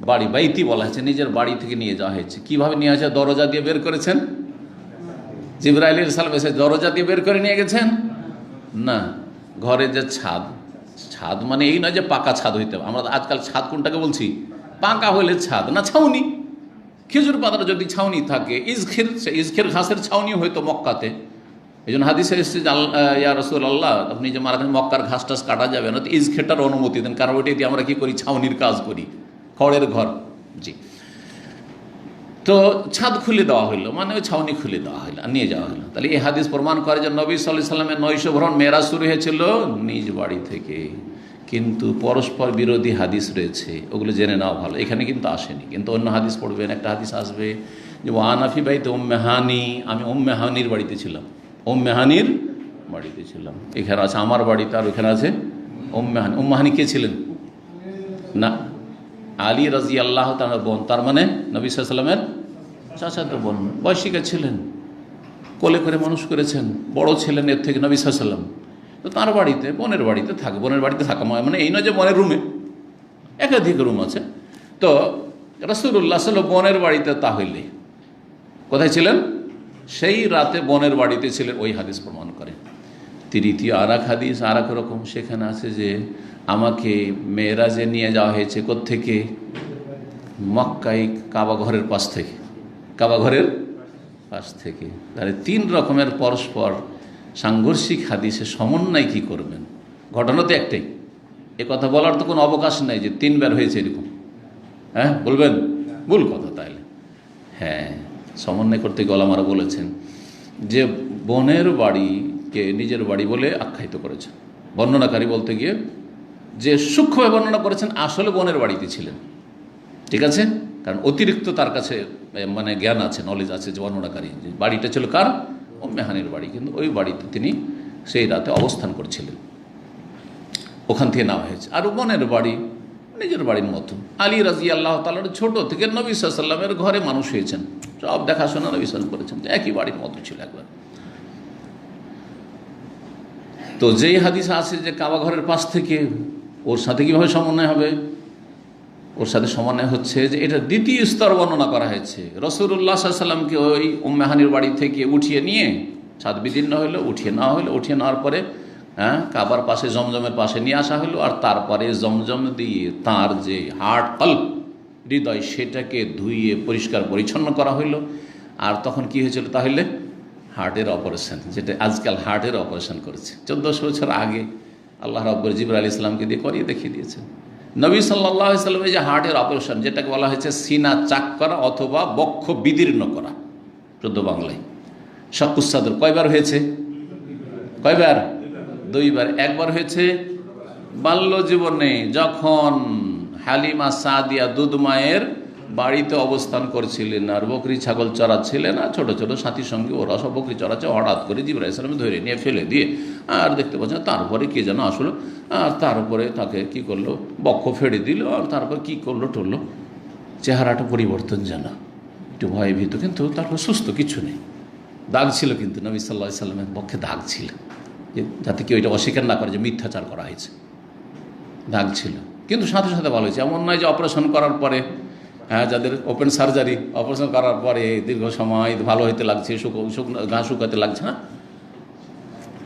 বাড়ি, বাইতি বলা হয়েছে, নিজের বাড়ি থেকে নিয়ে যাওয়া হয়েছে। কিভাবে নিয়ে আসে? দরজা দিয়ে বের করেছেন। জিবরাইল আলাইহিস সালাম এসে দরজা দিয়ে বের করে নিয়ে গেছেন? না, ঘরে যে ছাদ, ছাদ মানে এই নয় যে পাকা ছাদ হইতে হবে। আমরা আজকাল ছাদ কোনটাকে বলছি? পাকা হইলে ছাদ না, ছাউনি। খেজুর পাতার যদি ছাউনি থাকে, ইজখের ঘাসের ছাউনি হয়তো মক্কাতে। এই জন্য হাদিসে এসেছে যে ইয়া রাসূলুল্লাহ, আপনি যে মারা মক্কার ঘাস টাস কাটা যাবে না, তো ইজখেরটার অনুমতি দেন, কারণ ওইটাই দিয়ে আমরা কি করি? ছাউনির কাজ করি, খড়ের ঘর। জি, তো ছাদ খুলে দেওয়া হইলো, মানে ওই ছাউনি খুলে দেওয়া হইলো, নিয়ে যাওয়া হলো। তাহলে এই হাদিস প্রমাণ করে যে নবী সাল্লাল্লাহু আলাইহি সাল্লামের 900 ভ্রমণ মেরাজ শুরু হয়েছিল নিজ বাড়ি থেকে। কিন্তু পরস্পর বিরোধী হাদিস রয়েছে, ওগুলো জেনে নেওয়া ভালো। এখানে কিন্তু আসেনি, কিন্তু অন্য হাদিস পড়বেন। একটা হাদিস আসবে যে ওয়ানাফি বাইতে উম্মে হানি, আমি উম্মে হানির বাড়িতে ছিলাম। উম্মে হানির বাড়িতে ছিলাম, এখানে আছে আমার বাড়িতে, আর ওখানে আছে উম্মে হানি। উম্মে হানি কে ছিলেন? না, আলী রাদিয়াল্লাহু তাআলার বোন, তার মানে নবী সাল্লাল্লাহু আলাইহি সাল্লামের চাচাতো বোন। বয়সিকা ছিলেন, কোলে করে মানুষ করেছেন, বড় ছিলেন এর থেকে নবী সাল্লাল্লাহু আলাইহি সাল্লাম। তো তার বাড়িতে, বোনের বাড়িতে থাকে। বোনের বাড়িতে থাকা মানে এই নয় যে বোনের রুমে, একাধিক রুম আছে। তো রাসূলুল্লাহ সাল্লাল্লাহু বোনের বাড়িতে, তাহলে কোথায় ছিলেন? সেই রাতে বোনের বাড়িতে ছিলেন। ওই হাদিস প্রমাণ করে। তৃতীয় আর এক হাদিস আর এক রকম, সেখানে আছে যে আমাকে মেরাজে নিয়ে যাওয়া হয়েছে। কোত্থেকে? মক্কায় কাবা ঘরের পাশ থেকে, কাবা ঘরের পাশ থেকে। তাহলে 3 রকমের পরস্পর সাংঘর্ষিক হাদিসে সমন্বয় কি করবেন? ঘটনা তো একটাই, এ কথা বলার তো কোনো অবকাশ নাই যে 3 বার হয়েছে এরকম। হ্যাঁ, বলবেন? ভুল কথা। তাইলে হ্যাঁ, সমন্বয় করতে গিয়ে ওলামারা বলেছেন যে বোনের বাড়িকে নিজের বাড়ি বলে আখ্যায়িত করেছেন। বর্ণনাকারী বলতে গিয়ে যে সূক্ষ্মভাবে বর্ণনা করেছেন, আসলে বোনের বাড়িতে ছিলেন। ঠিক আছে, কারণ অতিরিক্ত তার কাছে মানে জ্ঞান আছে, নলেজ আছে। যে বর্ণনাকারী, যে বাড়িটা ছিল কার? উম্মে হানির বাড়ি, কিন্তু ওই বাড়িতে তিনি সেই রাতে অবস্থান করছিলেন, ওখান থেকে নেওয়া হয়েছে। আর বোনের বাড়ি নিজের বাড়ির মতো। আলী রাদিয়াল্লাহু তাআলা ছোট থেকে নবী সাল্লাল্লাহু আলাইহি সাল্লামের ঘরে মানুষ হয়েছেন, সব দেখাশোনা নবী সাল্লাল্লাহু করেছেন, একই বাড়ির মতো ছিল একবার। তো যেই হাদিস আছে যে কাবা ঘরের পাশ থেকে, ওর সাথে কীভাবে সমন্বয় হবে? ওর সাথে সমন্বয় হচ্ছে যে এটা দ্বিতীয় স্তর বর্ণনা করা হয়েছে। রাসূলুল্লাহ সাল্লাল্লাহু আলাইহি সাল্লামকে ওই উম্মে হানির বাড়ি থেকে উঠিয়ে নিয়ে, ছাদ বিদীর্ণ হইলো, উঠিয়ে নেওয়া হইলো। উঠিয়ে নেওয়ার পরে কাবার পাশে, জমজমের পাশে নিয়ে আসা হলো। আর তারপরে জমজম দিয়ে তার যে হার্ট, কলব, হৃদয়, সেটাকে ধুইয়ে পরিষ্কার পরিচ্ছন্ন করা হইলো। আর তখন কি হয়েছিল? তাহলে হার্টের অপারেশন, যেটা আজকাল হার্টের অপারেশন করেছে। 1400 বছর আগে আল্লাহ রাব্বুল জিবরাইল আলাইহিস সালামকে দিয়ে করিয়ে দেখিয়ে দিয়েছেন। নবী সাল্লাল্লাহু আলাইহি সাল্লামের যে হার্টের অপারেশন, যেটাকে বলা হয়েছে সিনা চাক করা অথবা বক্ষ বিদীর্ণ করা, শুদ্ধ বাংলায় শাক্কুস সাদর, কয়বার হয়েছে? কয়বার? 2 বার। একবার হয়েছে বাল্য জীবনে, যখন হালিমা সাদিয়া দুধ মায়ের বাড়িতে অবস্থান করছিলেন আর বকরি ছাগল চড়াচ্ছিলেন, আর ছোটো ছোটো সাথীর সঙ্গে ওরা সব বকরি চড়াচ্ছে। হঠাৎ করে জিবরাইল আলাইহিস সালাম ধরে নিয়ে ফেলে দিয়ে আর দেখতে পাচ্ছেন তারপরে কে যেন আসলো, আর তারপরে তাকে কি করলো, বক্ষ ফেড়ে দিল, আর তারপর কি করলো টরলো, চেহারাটা পরিবর্তন যেন একটু ভয়ে ভীত, কিন্তু তারপর সুস্থ, কিছু নেই। দাগ ছিল কিন্তু নবী সাল্লাল্লাহু আলাইহি সাল্লামের পক্ষে দাগ ছিল, যে যাতে কেউ এটা অস্বীকার না করে যে মিথ্যাচার করা হয়েছে, দাগ ছিল। কিন্তু সাথে সাথে ভালো হয়েছে। এমন নয় যে অপারেশন করার পরে, যাদের ওপেন সার্জারি, অপারেশন করার পরে দীর্ঘ সময় ভালো হইতে লাগছে, ঘা শুকাতে লাগছে না,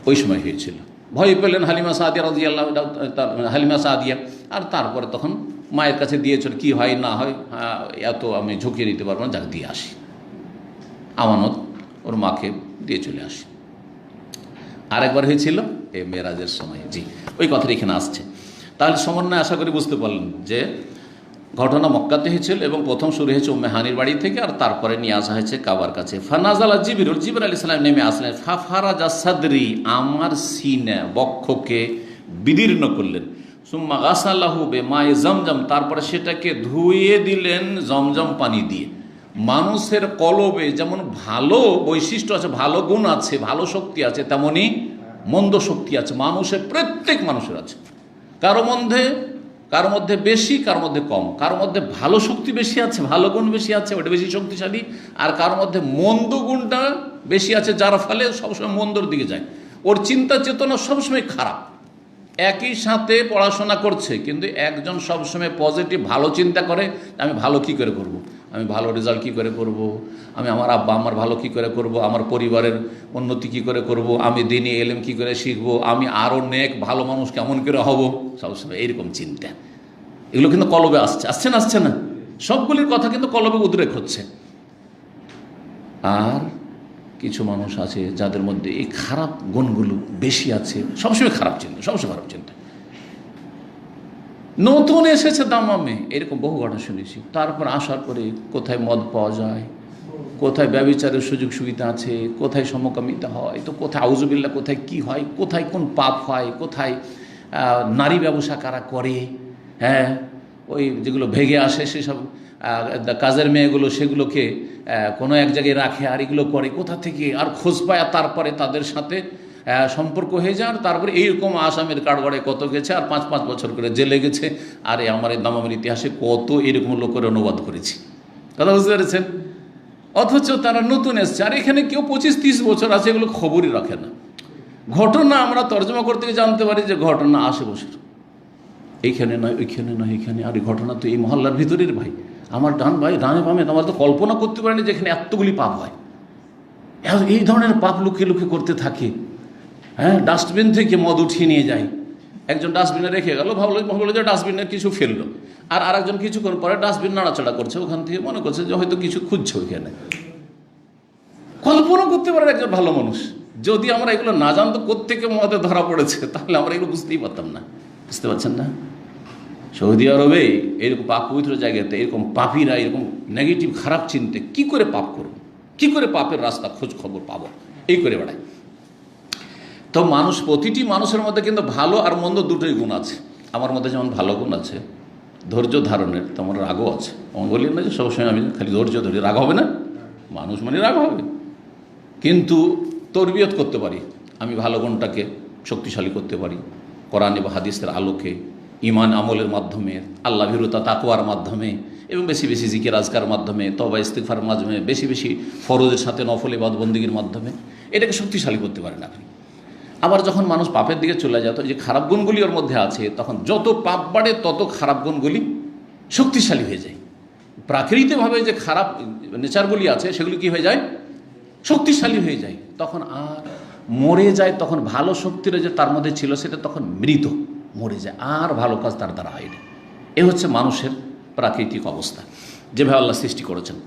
ওই সময় হয়েছিল। ভয় পেলেন হালিমা সাদিয়া রাদিয়াল্লাহু হালিমা সাদিয়া, আর তারপরে তখন মায়ের কাছে দিয়েছিল, কি হয় না হয় এত আমি ঝুঁকিয়ে নিতে পারবো না, যাক দিয়ে আসি, আমানত ওর মাকে দিয়ে চলে আসি। আরেকবার হয়েছিল এই মেরাজের সময়। জি, ওই কথাটা এখানে আসছে। তাহলে সমন্বয় আশা করি বুঝতে পারলেন যে ঘটনা মক্কাতে হয়েছিল এবং প্রথম শুরু হয়েছে উম্মে হানির বাড়ি থেকে, আর তারপরে নিয়ে আসা হয়েছে কাবার কাছে। ফানাজালা জিবরিল, জিবরাইল আলাইহিস সালাম নেমে আসলেন। ফাফারাজা সাদরি, আমার সিনা বক্ষকে বিদীর্ণ করলেন। সুম্মা গাসালাহু বিমায়ে জমজম, তারপরে সেটাকে ধুয়ে দিলেন জমজম পানি দিয়ে। মানুষের কলবে যেমন ভালো বৈশিষ্ট্য আছে, ভালো গুণ আছে, ভালো শক্তি আছে, তেমনি মন্দ শক্তি আছে। মানুষের প্রত্যেক মানুষের আছে, কারো মধ্যে বেশি, কারোর মধ্যে কম। কারোর মধ্যে ভালো শক্তি বেশি আছে, ভালো গুণ বেশি আছে, ওটা বেশি শক্তিশালী। আর কারোর মধ্যে মন্দ গুণটা বেশি আছে, যার ফলে সবসময় মন্দর দিকে যায়। ওর চিন্তা চেতনা সবসময় খারাপ। একই সাথে পড়াশোনা করছে, কিন্তু একজন সবসময় পজিটিভ ভালো চিন্তা করে, আমি ভালো কি করে করব, আমি ভালো রেজাল্ট কি করে করব, আমি আমার আব্বা আমার ভালো কি করে করব, আমার পরিবারের উন্নতি কি করে করব, আমি দিনী এলেম কি করে শিখব, আমি আরও নেক ভালো মানুষ কেমন করে হব, সবসময় এইরকম চিন্তা। এগুলো কিন্তু কলবে আসছে না, সবগুলির কথা কিন্তু কলবে উদ্রেক হচ্ছে। আর কিছু মানুষ আছে যাদের মধ্যে এই খারাপ গুণগুলো বেশি আছে, সবসময় খারাপ চিন্তা, সবসময় খারাপ চিন্তা। নতুন এসেছে দামামে, এরকম বহু ঘটনা শুনেছি। তারপর আসার পরে কোথায় মদ পাওয়া যায়, কোথায় ব্যভিচারের সুযোগ সুবিধা আছে, কোথায় সমকামিতা হয়, তো কোথায় আউযুবিল্লাহ, কোথায় কি হয়, কোথায় কোন পাপ হয়, কোথায় নারী ব্যবসা কারা করে, ওই যেগুলো ভেগে আসে সেসব কাজের মেয়েগুলো সেগুলোকে কোনো এক জায়গায় রাখে, আর এগুলো করে কোথা থেকে, আর খোঁজ পায়, আর তারপরে তাদের সাথে সম্পর্ক হয়ে যায়। আর তারপরে এইরকম আসামের কাঠগড়ায় কত গেছে, আর 5-5 বছর করে জেলে গেছে। আর আমার এই দামামের ইতিহাসে কত এরকম লোকের অনুবাদ করেছি, কথা বুঝতে পেরেছেন? অথচ তারা নতুন এসছে, আর এখানে কেউ 25-30 বছর আছে, এগুলো খবরই রাখে না। ঘটনা আমরা তর্জমা করতে জানতে পারি যে ঘটনা 80 বছর, এইখানে নয় ওইখানে নয় এইখানে, আর এই ঘটনা তো এই মহল্লার ভিতরের ভাই, আমার ডানে বামে, আমার তো কল্পনা করতে পারেনি যেখানে এতগুলি পাপ হয়, এই ধরনের পাপ লুকিয়ে লুকিয়ে করতে থাকে। ডাস্টবিন থেকে মদ উঠিয়ে নিয়ে যায়, একজন ডাস্টবিনে রেখে গেল, ভাবলো যে ডাস্টবিনের কিছু ফেললো, আর আরেকজন কিছুক্ষণ পরে ডাস্টবিন নাড়াচাড়া করছে, ওখান থেকে মনে করছে যে হয়তো কিছু খুঁজছে ওইখানে। কল্পনা করতে পারেন একজন ভালো মানুষ। যদি আমরা এগুলো না জানতো কোত্থেকে মদে ধরা পড়েছে, তাহলে আমরা এগুলো বুঝতেই পারতাম না। বুঝতে পারছেন না? সৌদি আরবে এরকম পাপ পবিত্র জায়গাতে এরকম পাপীরা এরকম নেগেটিভ খারাপ চিন্তে কি করে পাপ করব, কি করে পাপের রাস্তা খোঁজ খবর পাবো, এই করে বেড়ায়। তো প্রতিটি মানুষের মধ্যে কিন্তু ভালো আর মন্দ দুটোই গুণ আছে। আমার মধ্যে যেমন ভালো গুণ আছে, ধৈর্য ধারণের, তেমন রাগও আছে। আমি বলি না যে সবসময় আমি খালি ধৈর্য ধরি, রাগ হবে না, মানুষ মানে রাগ হবে, কিন্তু তরবিয়ত করতে পারি। আমি ভালো গুণটাকে শক্তিশালী করতে পারি কোরআন এবং হাদিসের আলোকে, ইমান আমলের মাধ্যমে, আল্লাহ ভীরুতা তাকওয়ার মাধ্যমে, এবং বেশি বেশি জিকির আজকার মাধ্যমে, তওবা ইস্তিগফারের মাধ্যমে, বেশি বেশি ফরজের সাথে নফল ইবাদত বন্দেগীর মাধ্যমে এটাকে শক্তিশালী করতে পারেন আপনি। আবার যখন মানুষ পাপের দিকে চলে যায়, তো যে খারাপ গুণগুলি ওর মধ্যে আছে, তখন যত পাপ বাড়ে তত খারাপ গুণগুলি শক্তিশালী হয়ে যায়। প্রাকৃতিকভাবে যে খারাপ নেচারগুলি আছে সেগুলি কি হয়ে যায়, শক্তিশালী হয়ে যায়। তখন আর মরে যায়, তখন ভালো শক্তির যে তার মধ্যে ছিল সেটা তখন মৃত মরে যায়, আর ভালো কাজ তার দ্বারা হয় না। এ হচ্ছে মানুষের প্রাকৃতিক অবস্থা, যেভাবে আল্লাহ সৃষ্টি করেছেন।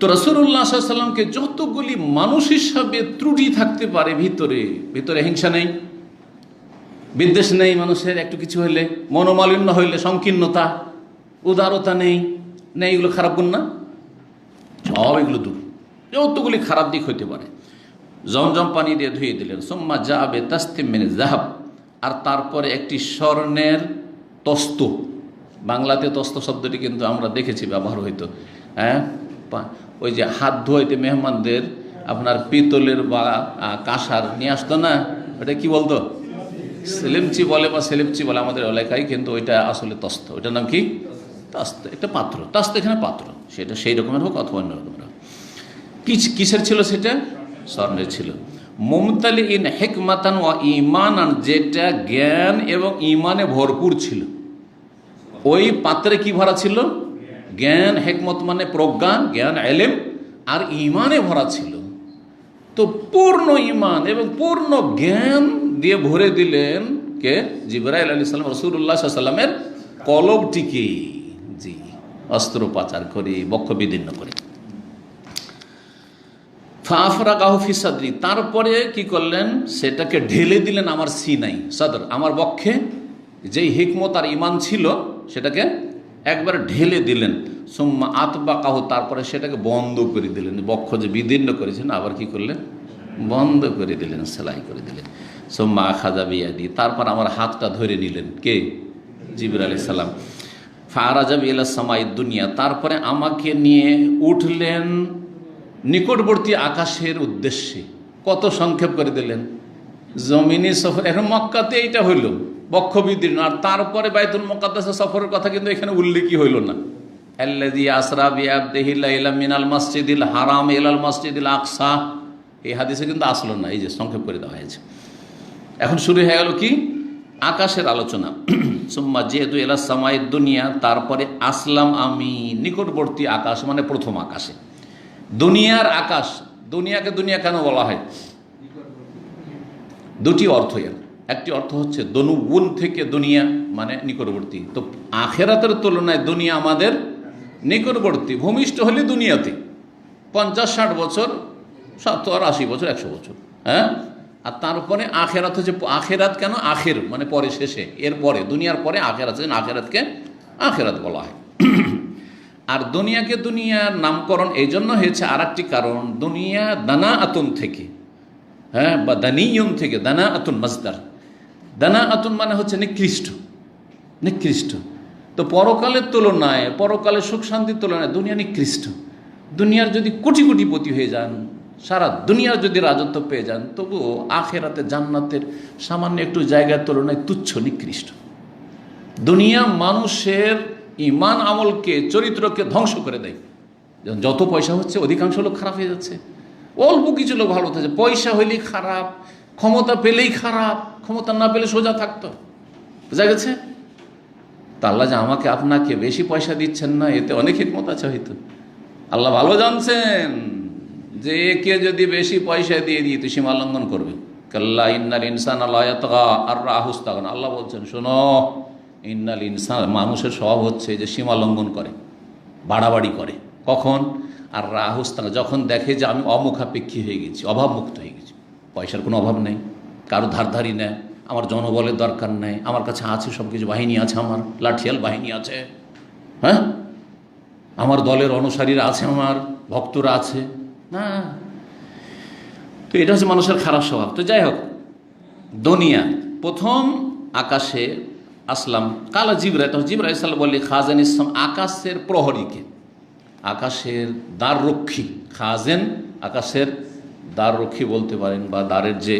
তো রাসূলুল্লাহ সাল্লাল্লাহু আলাইহি ওয়াসাল্লামকে যতগুলি মানুষ হিসাবে ত্রুটি থাকতে পারে, ভিতরে হিংসা নেই, বিদ্বেষ নেই, মানুষের একটু কিছু হইলে, মনোমালিন্য হইলে সংকীর্ণতা, উদারতা নেই, এগুলো খারাপ গুণ না? সব এগুলো দূর, যতগুলি খারাপ দিক হইতে পারে। জমজম পানি দিয়ে ধুয়ে দিলেন। সুম্মা জাআবে তাসতিম মিন যাহাব, আর তারপরে একটি স্বর্ণের তস্ত, বাংলাতে তস্ত শব্দটি কিন্তু আমরা দেখেছি ব্যবহার হইতো। হ্যাঁ, ওই যে হাত ধোয়াইতে মেহমানদের আপনার পিতলের বা কাঁসার নিয়ে আসতো না, ওটা কি বলতো? সেলেমচি বলে বা সেলেমচি বলে আমাদের এলাকায়, কিন্তু ওইটা আসলে তস্ত। ওইটার নাম কি? তাস্ত। একটা পাত্র, তাস্ত এখানে পাত্র, সেটা সেই রকমের হোক অথবা অন্য রকমের হোক। কিসের ছিল সেটা? স্বর্ণের ছিল। মুমতালি ইন হিকমাতান ওয়া ঈমানান, যেটা জ্ঞান এবং ঈমানে ভরপুর ছিল। ওই পাত্রে কি ভরা ছিল? জ্ঞান, হিকমত মানে প্রজ্ঞা, জ্ঞান, ইলম, আর ঈমানে ভরা ছিল। তো পূর্ণ ঈমান এবং পূর্ণ জ্ঞান দিয়ে ভরে দিলেন কে? জিবরাইল আলাইহিস সালাম রাসূলুল্লাহ সাল্লাল্লাহু আলাইহি ওয়াসাল্লামের কলবটিকে। জি, অস্ত্রোপচার করে, বক্ষ বিদীর্ণ করে। ফাফরাকাহু ফি সাদরি, তারপরে কি করলেন? সেটাকে ঢেলে দিলেন আমার সিনাই, সদর, আমার বক্ষে যেই হিকমত আর ঈমান ছিল সেটাকে একবার ঢেলে দিলেন। সুম্মা আতবাকাহু, তারপরে সেটাকে বন্ধ করে দিলেন। বক্ষ যে বিদীর্ণ করেছেন আবার কি করলেন? বন্ধ করে দিলেন, সেলাই করে দিলেন। সুম্মা আখাযা বিয়াদি, তারপর আমার হাতটা ধরে নিলেন কে? জিবরাইল আলাইহিস সালাম। ফারাজা ইলা সামাইদ দুনিয়া, তারপরে আমাকে নিয়ে উঠলেন নিকটবর্তী আকাশের উদ্দেশ্যে। কত সংক্ষেপ করে দিলেন! জমিনি সফর, এখন মক্কাতে এইটা হইল বক্ষ বিদীর্ণ, আর তারপরে বাইতুল মুকাদ্দাস সফরের কথা কিন্তু এখানে উল্লেখই হইল না। আল্লাযী আসরা বিআবদিহি লাইলাম মিনাল মাসজিদিল হারাম ইলাল মাসজিদিল আকসা, এই হাদিসে কিন্তু আসলো না, এই যে সংক্ষেপ করে দেওয়া হয়েছে। এখন শুরু হয়ে গেল কি? আকাশের আলোচনা। সুম্মা যেহেতু এলা সামাইদ দুনিয়া, তারপরে আসলাম আমি নিকটবর্তী আকাশ, মানে প্রথম আকাশে। দুনিয়ার আকাশ, দুনিয়াকে দুনিয়া কেন বলা হয়? দুটি অর্থ এর। একটি অর্থ হচ্ছে দনুগুণ থেকে দুনিয়া, মানে নিকটবর্তী। তো আখেরাতের তুলনায় দুনিয়া আমাদের নিকটবর্তী। ভূমিষ্ঠ হলে দুনিয়াতে 50-60 বছর, 70-80 বছর, 100 বছর, হ্যাঁ। আর তারপরে আখেরাত হচ্ছে, আখেরাত কেন? আখের মানে পরে, শেষে, এর পরে, দুনিয়ার পরে আখেরাত, আখেরাতকে আখেরাত বলা হয়। আর দুনিয়াকে দুনিয়ার নামকরণ এই জন্য হয়েছে, আর একটি কারণ, দুনিয়া দানা আতুন থেকে, হ্যাঁ, বা দানিয়ন থেকে, দানা আতুন মাজদার। দানা আতুন মানে হচ্ছে নিকৃষ্ট, নিকৃষ্ট। তো পরকালের তুলনায়, পরকালের সুখ শান্তির তুলনায় দুনিয়া নিকৃষ্ট। দুনিয়ার যদি কোটি কোটিপতি হয়ে যান, সারা দুনিয়ার যদি রাজত্ব পেয়ে যান, তবুও আখেরাতে জান্নাতের সামান্য একটু জায়গার তুলনায় তুচ্ছ, নিকৃষ্ট। দুনিয়া মানুষের ঈমান আমলকে, চরিত্রকে ধ্বংস করে দেয়। যত পয়সা হচ্ছে অধিকাংশ লোক খারাপ হয়ে যাচ্ছে, অল্প কিছু লোক ভালো থাকছে। পয়সা হইলেই খারাপ, ক্ষমতা পেলেই খারাপ, ক্ষমতা না পেলে সোজা থাকতো। বোঝা গেছে? তা আল্লাহ যে আমাকে আপনাকে বেশি পয়সা দিচ্ছেন না, এতে অনেক হিকমত আছে হয়তো। আল্লাহ ভালো জানছেন যে একে যদি বেশি পয়সা দিয়ে দিই তো সীমা লঙ্ঘন করবে। কাল্লা ইন্নাল ইনসানা লা ইয়াতগা আর রাহু ইসতাগনা। আল্লাহ বলছেন, শোনো, ইন্নাল ইনসান, মানুষের স্বভাব হচ্ছে যে সীমা লঙ্ঘন করে, বাড়াবাড়ি করে। কখন? আর রাহু ইসতাগনা, যখন দেখে যে আমি অমুখাপেক্ষী হয়ে গেছি, অভাবমুক্ত হয়ে গেছি, পয়সার কোনো অভাব নেই, কারো ধারধারি নেই, আমার জনবলের দরকার নেই, আমার কাছে আছে সব কিছু, বাহিনী আছে, আমার লাঠিয়াল বাহিনী আছে, হ্যাঁ, আমার দলের অনুসারীরা আছে, আমার ভক্তরা আছে না। তো এটা হচ্ছে মানুষের খারাপ স্বভাব। তো যাই হোক, দুনিয়া প্রথম আকাশে আসলাম। কালা জিবরাইল, তখন জিবরাইল সাল্লাল্লাহু আলাইহি ওয়াসাল্লাম খাজেন ইসলাম, আকাশের প্রহরীকে, আকাশের দ্বাররক্ষী। খাজেন আকাশের দ্বাররক্ষী বলতে পারেন, বা দ্বারের যে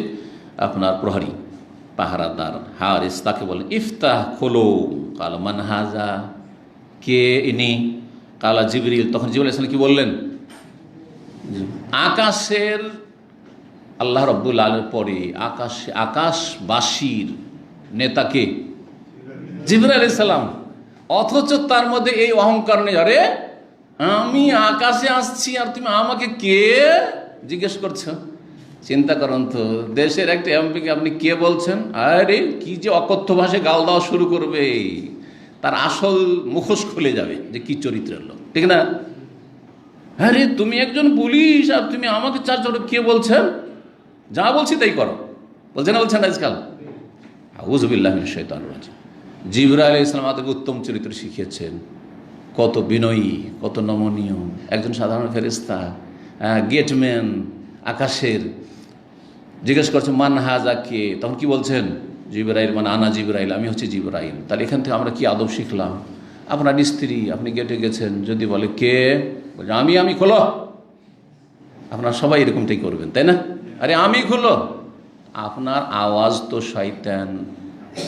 আপনার প্রহরী, পাহারাদার, হারিস, তাকে বলেন ইফতাহ, খোলো। কালা মান হাজা, কে ইনি? কালা জিবরিল। তখন জিবরাইল আলাইহিস সালাম কি বললেন? আকাশের আল্লাহ রাব্বুল আলামিনের পরে আকাশবাসীর নেতাকে জিবরাইল আলাইহিস সালাম। অথচ তার মধ্যে এই অহংকার নেই, আরে আমি আকাশে আসছি আর তুমি আমাকে কে জিজ্ঞেস করছো? চিন্তা করুন তো, দেশের একটা এমপিকে আপনি কে বলছেন? আরে কি যে অকথ্য ভাষায় গাল দেওয়া শুরু করবে, তার আসল মুখোশ খুলে যাবে যে কি চরিত্রের লোক, ঠিক না? আরে তুমি একজন পুলিশ আর তুমি আমাকে চার্জ কে বলছেন? যা বলছি তাই করো, বলছে না? বলছেন আজকাল। আউযু বিল্লাহি মিনাশ শাইতানির রাজিম। জিবরাইল আলাইহিস সালাম আমাদেরকে উত্তম চরিত্র শিখিয়েছেন, কত বিনয়ী, কত নমনীয় একজন সাধারণ ফেরেশতা, গেটম্যান আকাশের। জিজ্ঞেস করছে মান হাজা, কে? তখন কি বলছেন? জিবরাইল, মানে আনা জিবরাইল, আমি হচ্ছে জিবরাইল। তাহলে এখান থেকে আমরা কি আদব শিখলাম? আপনার স্ত্রী, আপনি গেটে গেছেন, যদি বলে কে, বলছে আমি খোলো, আপনার সবাই এরকমটাই করবেন, তাই না? আরে আমি খোলো। আপনার আওয়াজ তো শয়তান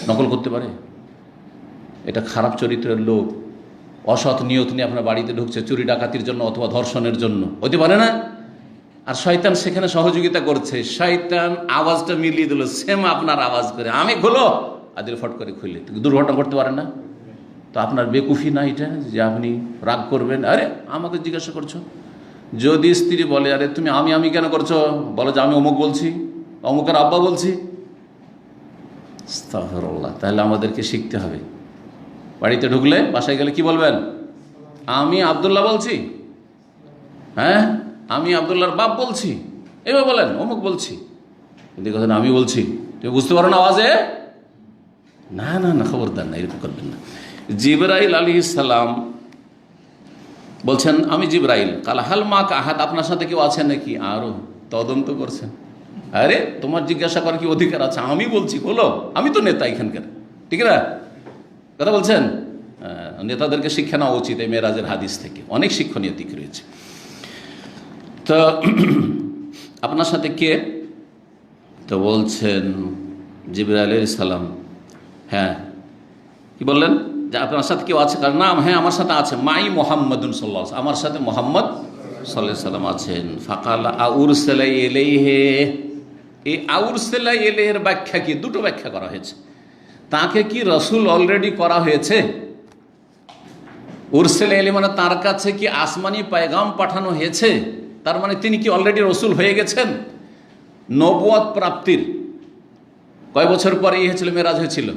নকল করতে পারে। এটা খারাপ চরিত্রের লোক, অসৎ নিয়ত নিয়ে আপনার বাড়িতে ঢুকছে চুরি ডাকাতির জন্য অথবা ধর্ষণের জন্য, হতে পারে না? আর শয়তান সেখানে সহযোগিতা করছে, শয়তান আওয়াজটা মিলিয়ে দিল সেম আপনার আওয়াজ করে, আমি খোলো, আদিল ফট করে খুলে দুর্ঘটনা করতে পারে না? তো আপনার বেকুফি না এটা যে আপনি রাগ করবেন? আরে আমাকে জিজ্ঞাসা করছো। যদি স্ত্রী বলে আরে তুমি আমি কেন করছো, বলো যে আমি অমুক বলছি, অমুকের আব্বা বলছি, আস্তাগফিরুল্লাহ। তাহলে আমাদেরকে শিখতে হবে, বাড়িতে ঢুকলে বাসায় গেলে কি বলবেন? আমি আব্দুল্লাহ বলছি, হ্যাঁ আমি আব্দুল্লাহর বাপ বলছি, এবার বলেন অমুক বলছি। কিন্তু কথা আমি বলছি, তুমি বুঝতে পারো না আওয়াজে? না না না, খবরদার না, এরকম করবেন না। জিবরাইল আলাইহিস সালাম বলছেন আমি জিবরাইল। কাল হাল মা আহাদ, আপনার সাথে কেউ আছে নাকি? আরো তদন্ত করছেন। আরে তোমার জিজ্ঞাসা করার কি অধিকার আছে? আমি বলছি বলো, আমি তো নেতা এখানকার, ঠিক না? কথা বলছেন। নেতাদেরকে শিক্ষা নেওয়া উচিত এই মেরাজের হাদিস থেকে, অনেক শিক্ষণীয় দিক রয়েছে। তো আপনার সাথে কে? তো বলছেন জিবরাইল আলাইহিস সালাম। হ্যাঁ, কি বললেন? যে আপনার সাথে কেউ আছে? কার নাম? হ্যাঁ আমার সাথে আছে, মাই মুহাম্মাদুন সাল্লাল্লাহু আলাইহি ওয়াসাল্লাম, আমার সাথে মুহাম্মদ সাল্লাল্লাহু আলাইহি ওয়াসাল্লাম আছেন। ফাকালা আউরসালা ইলাইহি, এই আউরসালা ইলাইহির ব্যাখ্যা কি? দুটো ব্যাখ্যা করা হয়েছে। তাকে কি রাসূল অলরেডি করা হয়েছে? উরসালা ইলাইহি মানে তার কাছে কি আসমানি পয়গাম পাঠানো হয়েছে? তার মানে তিনি কি অলরেডি রাসূল হয়ে গেছেন? নবুয়ত প্রাপ্তির কয় বছর পরে হয়েছিল, মেরাজ হয়েছিল?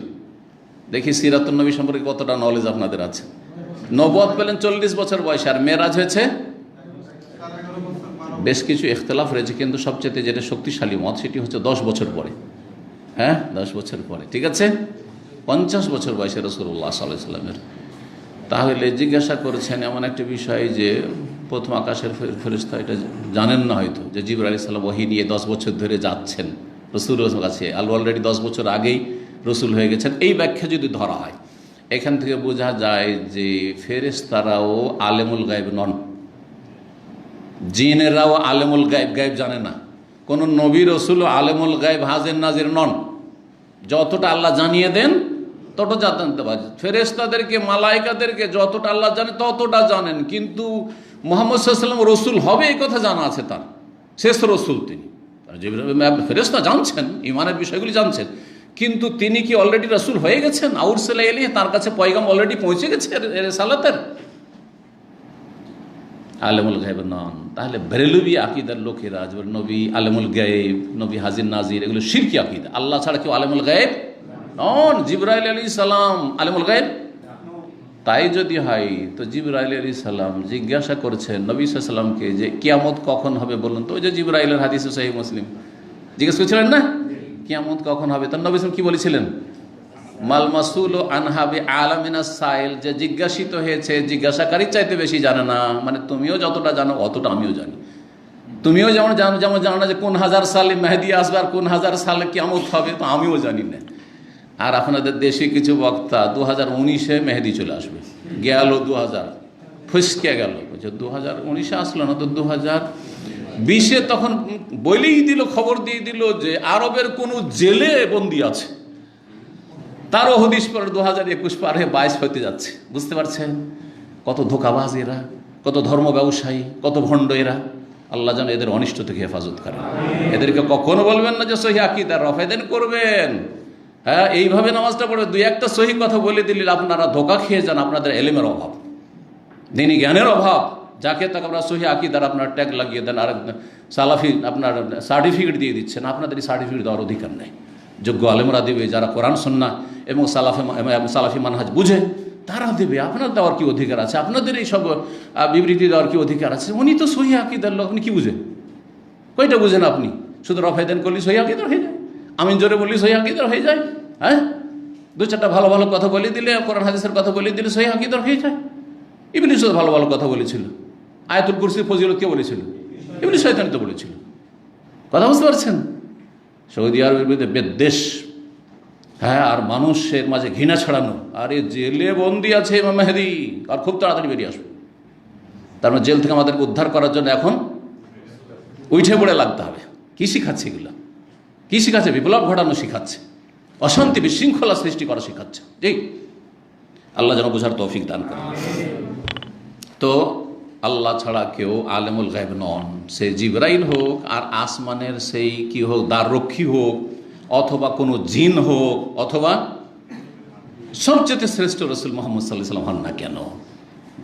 দেখি সিরাতুন নবী সম্পর্কে কতটা নলেজ আপনাদের আছে। নবুয়ত পেলেন 40 বছর বয়সে, আর মেরাজ হয়েছে বেশ কিছু ইখতিলাফ রয়েছে, কিন্তু সবচেয়ে যেটা শক্তিশালী মত সেটি হচ্ছে 10 বছর পরে। হ্যাঁ 10 বছর পরে, ঠিক আছে। 50 বছর বয়সে রাসূলুল্লাহ সাল্লাল্লাহু আলাইহি ওয়াসাল্লামের। তাহলে জিজ্ঞাসা করেছেন এমন একটা বিষয় যে প্রথম আকাশের ফেরেশতা এটা জানেন না হয়তো, যে জিবরাইল আলাইহিস সালাম ওহী নিয়ে 10 বছর ধরে যাচ্ছেন রাসূলের কাছে, অলরেডি 10 বছর আগেই রসুল হয়ে গেছেন। এই ব্যাখ্যা যদি ধরা হয়, এখান থেকে বোঝা যায় যে ফেরেশতারাও আলেমুল গায়েব নন, জিনেরাও আলেমুল গায়েব জানে না। কোনো নবী রসুলও আলেমুল গায়েব হাজির নাজির নন। যতটা আল্লাহ জানিয়ে দেন ততটা জানতে পারে। ফেরেশতাদেরকে, মালাইকাদেরকে যতটা আল্লাহ জানে ততটা জানেন, কিন্তু মুহাম্মদ সাল্লাল্লাহু আলাইহি ওয়াসাল্লাম রসুল হবে এই কথা জানা আছে তার, শেষ রসুল তিনি। ফেরেশতা জানছেন, ইমানের বিষয়গুলি জানছেন, কিন্তু তিনি কি অলরেডি রাসূল হয়ে গেছেন? আউরসালা ইলাইহি, তার কাছে পয়গাম অলরেডি পৌঁছে গেছে রিসালাতের? আলেমুল গায়েব নন। তাহলে বেরেলভি আকীদার লোকেরা নবী আলেমুল গায়েব, নবী হাজির নাজির, এগুলো শিরকি আকীদা। আল্লাহ ছাড়া কেউ আলেমুল গায়েব নন। জিবরাইল আলাইহিস সালাম আলেমুল গায়েব? তাই যদি হয় তো জিবরাইল আলাইহিস সালাম জিজ্ঞাসা করছেন নবী সাল্লাল্লাহু আলাইহি ওয়াসাল্লামকে যে কিয়ামত কখন হবে বলুন তো। ওই যে জিবরাইলের হাদিস সহিহ মুসলিম জিজ্ঞেস করছিলেন না কিয়ামত কখন হবে, তার নবী সাল্লাল্লাহু আলাইহি ওয়াসাল্লাম কি বলেছিলেন? মাল মাসউলু আনহা বিআলামিনাস সাইল, যে জিজ্ঞাসিত হয়েছে জিজ্ঞাসাকারীর চাইতে বেশি জানে না। মানে তুমিও যতটা জানো অতটা আমিও জানি। তুমিও যেমন জানো না যে কোন হাজার সালে মেহেদী আসবে আর কোন হাজার সালে কিয়ামত হবে, তো আমিও জানি না। আর আপনাদের দেশে কিছু বক্তা 2019-এ মেহেদী চলে আসবে, গেল 2000 ফসকে গেল, 2019-এ আসলো না তো 2020-এ তখন বলেই দিল, খবর দিয়ে দিল যে আরবের কোন জেলে বন্দী আছে, তারও হদিস পর 2021 পার হয়ে 22 হতে যাচ্ছে। বুঝতে পারছেন কত ধোঁকাবাজ এরা, কত ধর্ম ব্যবসায়ী, কত ভণ্ড এরা। আল্লাহ যেন এদের অনিষ্ট থেকে হেফাজত করেন। এদেরকে কখনো বলবেন না যে সহি আকীদা রফেদেন করবেন। হ্যাঁ এইভাবে নামাজটা পড়বে, দুই একটা সহি কথা বলে দিলে আপনারা ধোঁকা খেয়ে যান। আপনাদের এলেমের অভাব, দিনী জ্ঞানের অভাব। যাকে তাকে আপনারা সহি আকীদার আপনার ট্যাগ লাগিয়ে দেন, আর সালাফি আপনার সার্টিফিকেট দিয়ে দিচ্ছেন। আপনাদের এই সার্টিফিকেট দেওয়ার অধিকার নেই। যোগ্য আলেমরা দেবে, যারা কোরআন সুন্নাহ এবং সালাফি মানহাজ বুঝে তারা দেবে। আপনার দেওয়ার কি অধিকার আছে? আপনাদের এই সব বিবৃতি দেওয়ার কি অধিকার আছে? উনি তো সহি আকীদার লোক, আপনি কি বুঝেন? কয়টা বুঝেন আপনি? শুধু রফায়দান করলে সহি আকীদার হয়ে যায়, আমিন জোরে বললে সহি আকীদার হয়ে যায়। হ্যাঁ দু চারটা ভালো ভালো কথা বলে দিলে, কোরআন হাদিসের কথা বলে দিলে সহি আকীদার হয়ে যায়। ইবলিস ভালো ভালো কথা বলেছিল। আয়াতুল কুরসির ফজিলত কে বলেছিল? ইবলিস শয়তান তো বলেছিল। কথা বুঝতে পারছেন? সৌদি আরবের বিরুদ্ধে বিদ্বেষ হ্যাঁ, আর মানুষের মাঝে ঘৃণা ছড়ানো, আরে জেলে বন্দি আছে ইমাম মেহেদী আর খুব তাড়াতাড়ি বেরিয়ে আসবে। তার মানে জেল থেকে আমাদেরকে উদ্ধার করার জন্য এখন উঠে পড়ে লাগতে হবে। কি শিখাচ্ছে এগুলো? কি শিখাচ্ছে? বিপ্লব ঘটানো শিখাচ্ছে, অশান্তি বিশৃঙ্খলা সৃষ্টি করা শিখাচ্ছে। জি, আল্লাহ যেন বোঝার তৌফিক দান করেন। তো আল্লাহ ছাড়া কেউ আলেমুল গায়ব নন। সে জিবরাইল হোক, আর আসমানের সেই কি হোক, দ্বাররক্ষী হোক, অথবা কোনো জিন হোক, অথবা সবচেয়ে শ্রেষ্ঠ রসুল মোহাম্মদ সাল্লাল্লাহু আলাইহি ওয়াসাল্লাম হন না কেন,